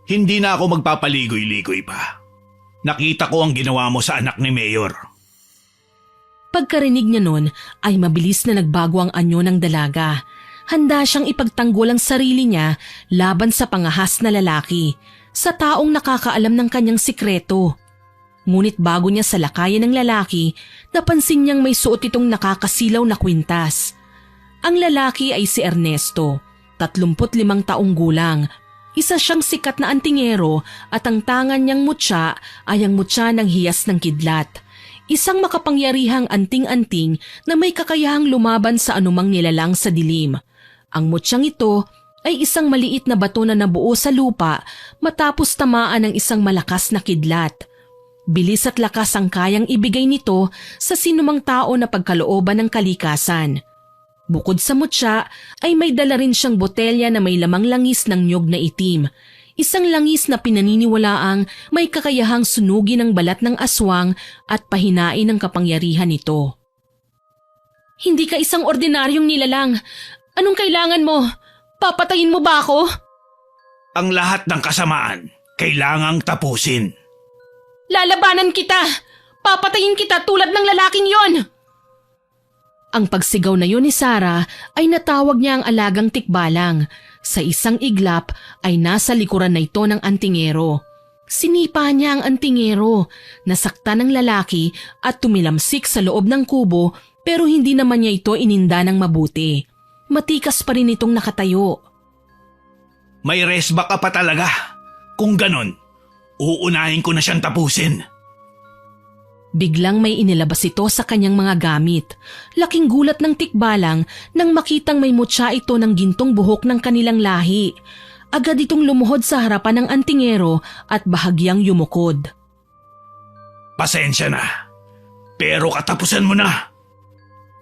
Hindi na ako magpapaligoy-ligoy pa. Nakita ko ang ginawa mo sa anak ni Mayor. Pagkarinig niya nun ay mabilis na nagbago ang anyo ng dalaga. Handa siyang ipagtanggol ang sarili niya laban sa pangahas na lalaki, sa taong nakakaalam ng kanyang sikreto. Ngunit bago niya salakayan ng lalaki, napansin niyang may suot itong nakakasilaw na kwintas. Ang lalaki ay si Ernesto, 35 taong gulang. Isa siyang sikat na antingero at ang tangan niyang mutya ay ang mutya ng hiyas ng kidlat. Isang makapangyarihang anting-anting na may kakayahang lumaban sa anumang nilalang sa dilim. Ang mutyang ito ay isang maliit na bato na nabuo sa lupa matapos tamaan ng isang malakas na kidlat. Bilis at lakas ang kayang ibigay nito sa sinumang tao na pagkalooban ng kalikasan. Bukod sa mutya ay may dala rin siyang botelya na may lamang langis ng nyog na itim. Isang langis na pinaniniwalaang may kakayahang sunugin ang balat ng aswang at pahinain ang kapangyarihan nito. "Hindi ka isang ordinaryong nilalang. Anong kailangan mo? Papatayin mo ba ako?" Ang lahat ng kasamaan, kailangang tapusin. "Lalabanan kita! Papatayin kita tulad ng lalaking yon!" Ang pagsigaw na yun ni Sarah ay natawag niya ang alagang tikbalang. Sa isang iglap ay nasa likuran na ito ng antingero. Sinipa niya ang antingero, nasaktan ng lalaki at tumilamsik sa loob ng kubo pero hindi naman niya ito ininda ng mabuti. Matikas pa rin itong nakatayo. May resba ka pa talaga. Kung ganon, uunahin ko na siyang tapusin. Biglang may inilabas ito sa kanyang mga gamit. Laking gulat ng tikbalang nang makitang may mutya ito ng gintong buhok ng kanilang lahi. Agad itong lumuhod sa harapan ng antingero at bahagyang yumukod. Pasensya na, pero katapusan mo na.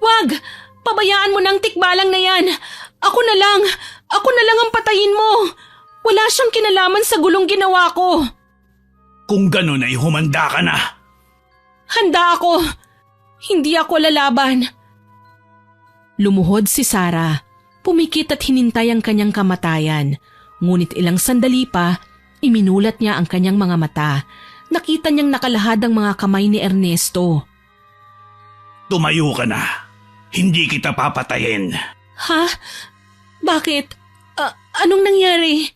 "Wag! Pabayaan mo ng tikbalang na yan! Ako na lang ang patayin mo! Wala siyang kinalaman sa gulong ginawa ko!" Kung ganon ay humanda ka na. "Handa ako! Hindi ako lalaban!" Lumuhod si Sarah. Pumikit at hinintay ang kanyang kamatayan. Ngunit ilang sandali pa, iminulat niya ang kanyang mga mata. Nakita niyang nakalahad ang mga kamay ni Ernesto. Tumayo ka na. Hindi kita papatayin. "Ha? Bakit? Anong nangyari?"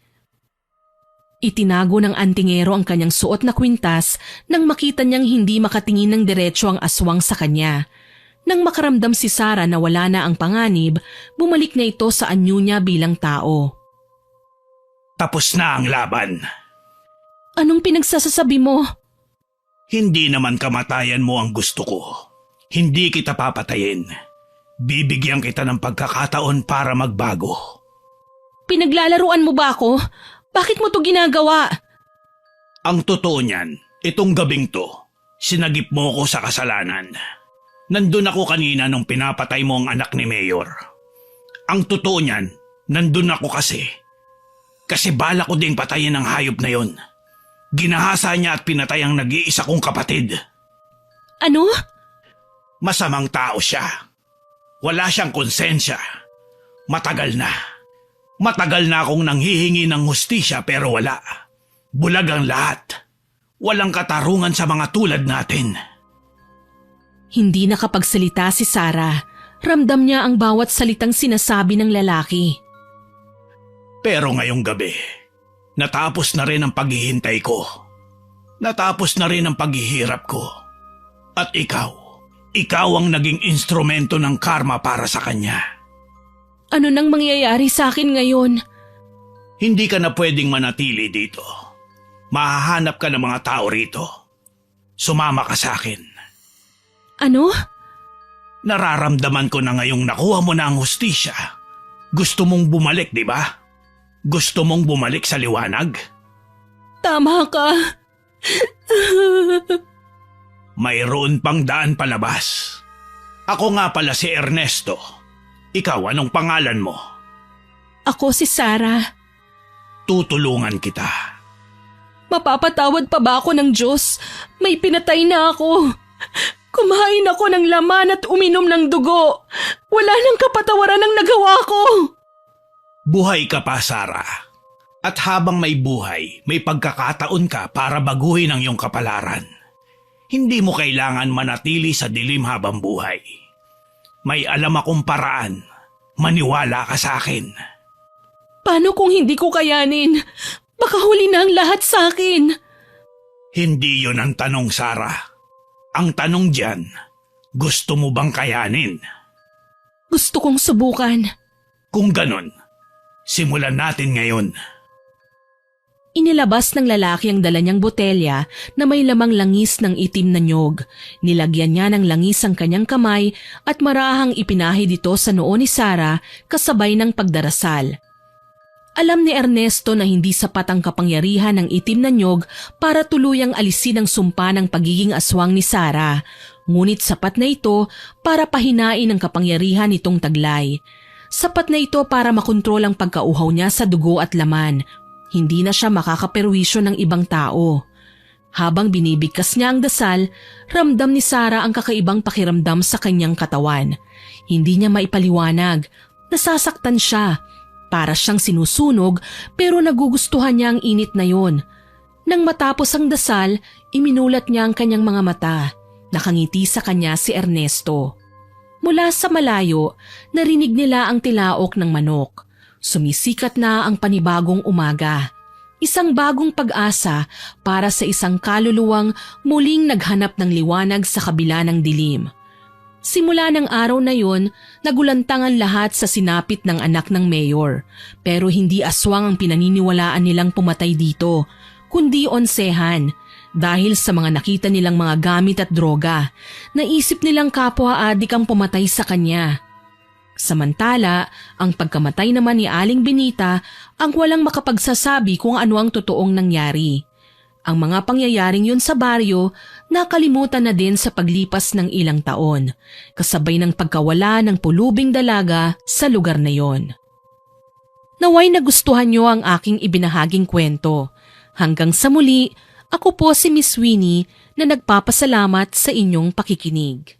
Itinago ng antingero ang kanyang suot na kwintas nang makita niyang hindi makatingin ng diretso ang aswang sa kanya. Nang makaramdam si Sarah na wala na ang panganib, bumalik na ito sa anyo niya bilang tao. Tapos na ang laban. "Anong pinagsasasabi mo?" Hindi naman kamatayan mo ang gusto ko. Hindi kita papatayin. Bibigyan kita ng pagkakataon para magbago. "Pinaglalaruan mo ba ako? Bakit mo to ginagawa?" Ang totoo niyan, itong gabing to, sinagip mo ko sa kasalanan. Nandun ako kanina nung pinapatay mo ang anak ni Mayor. Ang totoo niyan, nandun ako kasi. Kasi bala ko ding patayin ang hayop na yon. Ginahasa niya at pinatay ang nag-iisa kong kapatid. "Ano?" Masamang tao siya. Wala siyang konsensya. Matagal na akong nanghihingi ng hustisya pero wala. Bulag ang lahat. Walang katarungan sa mga tulad natin. Hindi nakapagsalita si Sarah. Ramdam niya ang bawat salitang sinasabi ng lalaki. Pero ngayong gabi, natapos na rin ang paghihintay ko. Natapos na rin ang paghihirap ko. At ikaw ang naging instrumento ng karma para sa kanya. "Ano nang mangyayari sa akin ngayon?" Hindi ka na pwedeng manatili dito. Mahahanap ka ng mga tao rito. Sumama ka sa akin. Ano? Nararamdaman ko na ngayong nakuha mo na ang hustisya. Gusto mong bumalik, di ba? Gusto mong bumalik sa liwanag? Tama ka. Mayroon pang daan palabas. Ako nga pala si Ernesto. Ikaw, anong pangalan mo? Ako si Sarah. Tutulungan kita. Mapapatawad pa ba ako ng Diyos? May pinatay na ako. Kumain ako ng laman at uminom ng dugo. Wala nang kapatawaran ang nagawa ko. Buhay ka pa, Sarah. At habang may buhay, may pagkakataon ka para baguhin ang iyong kapalaran. Hindi mo kailangan manatili sa dilim habang buhay. May alam akong paraan. Maniwala ka sa akin. Paano kung hindi ko kayanin? Baka huli na ang lahat sa akin. Hindi yun ang tanong, Sarah. Ang tanong diyan, gusto mo bang kayanin? Gusto kong subukan. Kung ganon, simulan natin ngayon. Inilabas ng lalaki ang dala niyang botelya na may lamang langis ng itim na nyog. Nilagyan niya ng langis ang kanyang kamay at marahang ipinahid ito sa noo ni Sarah kasabay ng pagdarasal. Alam ni Ernesto na hindi sapat ang kapangyarihan ng itim na nyog para tuluyang alisin ang sumpa ng pagiging aswang ni Sarah, ngunit sapat na ito para pahinain ang kapangyarihan nitong taglay. Sapat na ito para makontrol ang pagkauhaw niya sa dugo at laman. Hindi na siya makakaperwisyo ng ibang tao. Habang binibigkas niya ang dasal, ramdam ni Sarah ang kakaibang pakiramdam sa kanyang katawan. Hindi niya maipaliwanag. Nasasaktan siya. Para siyang sinusunog pero nagugustuhan niya ang init na yon. Nang matapos ang dasal, iminulat niya ang kanyang mga mata. Nakangiti sa kanya si Ernesto. Mula sa malayo, narinig nila ang tilaok ng manok. Sumisikat na ang panibagong umaga. Isang bagong pag-asa para sa isang kaluluwang muling naghanap ng liwanag sa kabila ng dilim. Simula ng araw na yon, nagulantang ang lahat sa sinapit ng anak ng mayor. Pero hindi aswang ang pinaniniwalaan nilang pumatay dito, kundi onsehan. Dahil sa mga nakita nilang mga gamit at droga, naisip nilang kapwa-adik ang pumatay sa kanya. Samantala, ang pagkamatay naman ni Aling Benita ang walang makapagsasabi kung ano ang totoong nangyari. Ang mga pangyayaring yun sa baryo nakalimutan na din sa paglipas ng ilang taon, kasabay ng pagkawala ng pulubing dalaga sa lugar na yon. Naway nagustuhan niyo ang aking ibinahaging kwento. Hanggang sa muli, ako po si Miss Winnie na nagpapasalamat sa inyong pakikinig.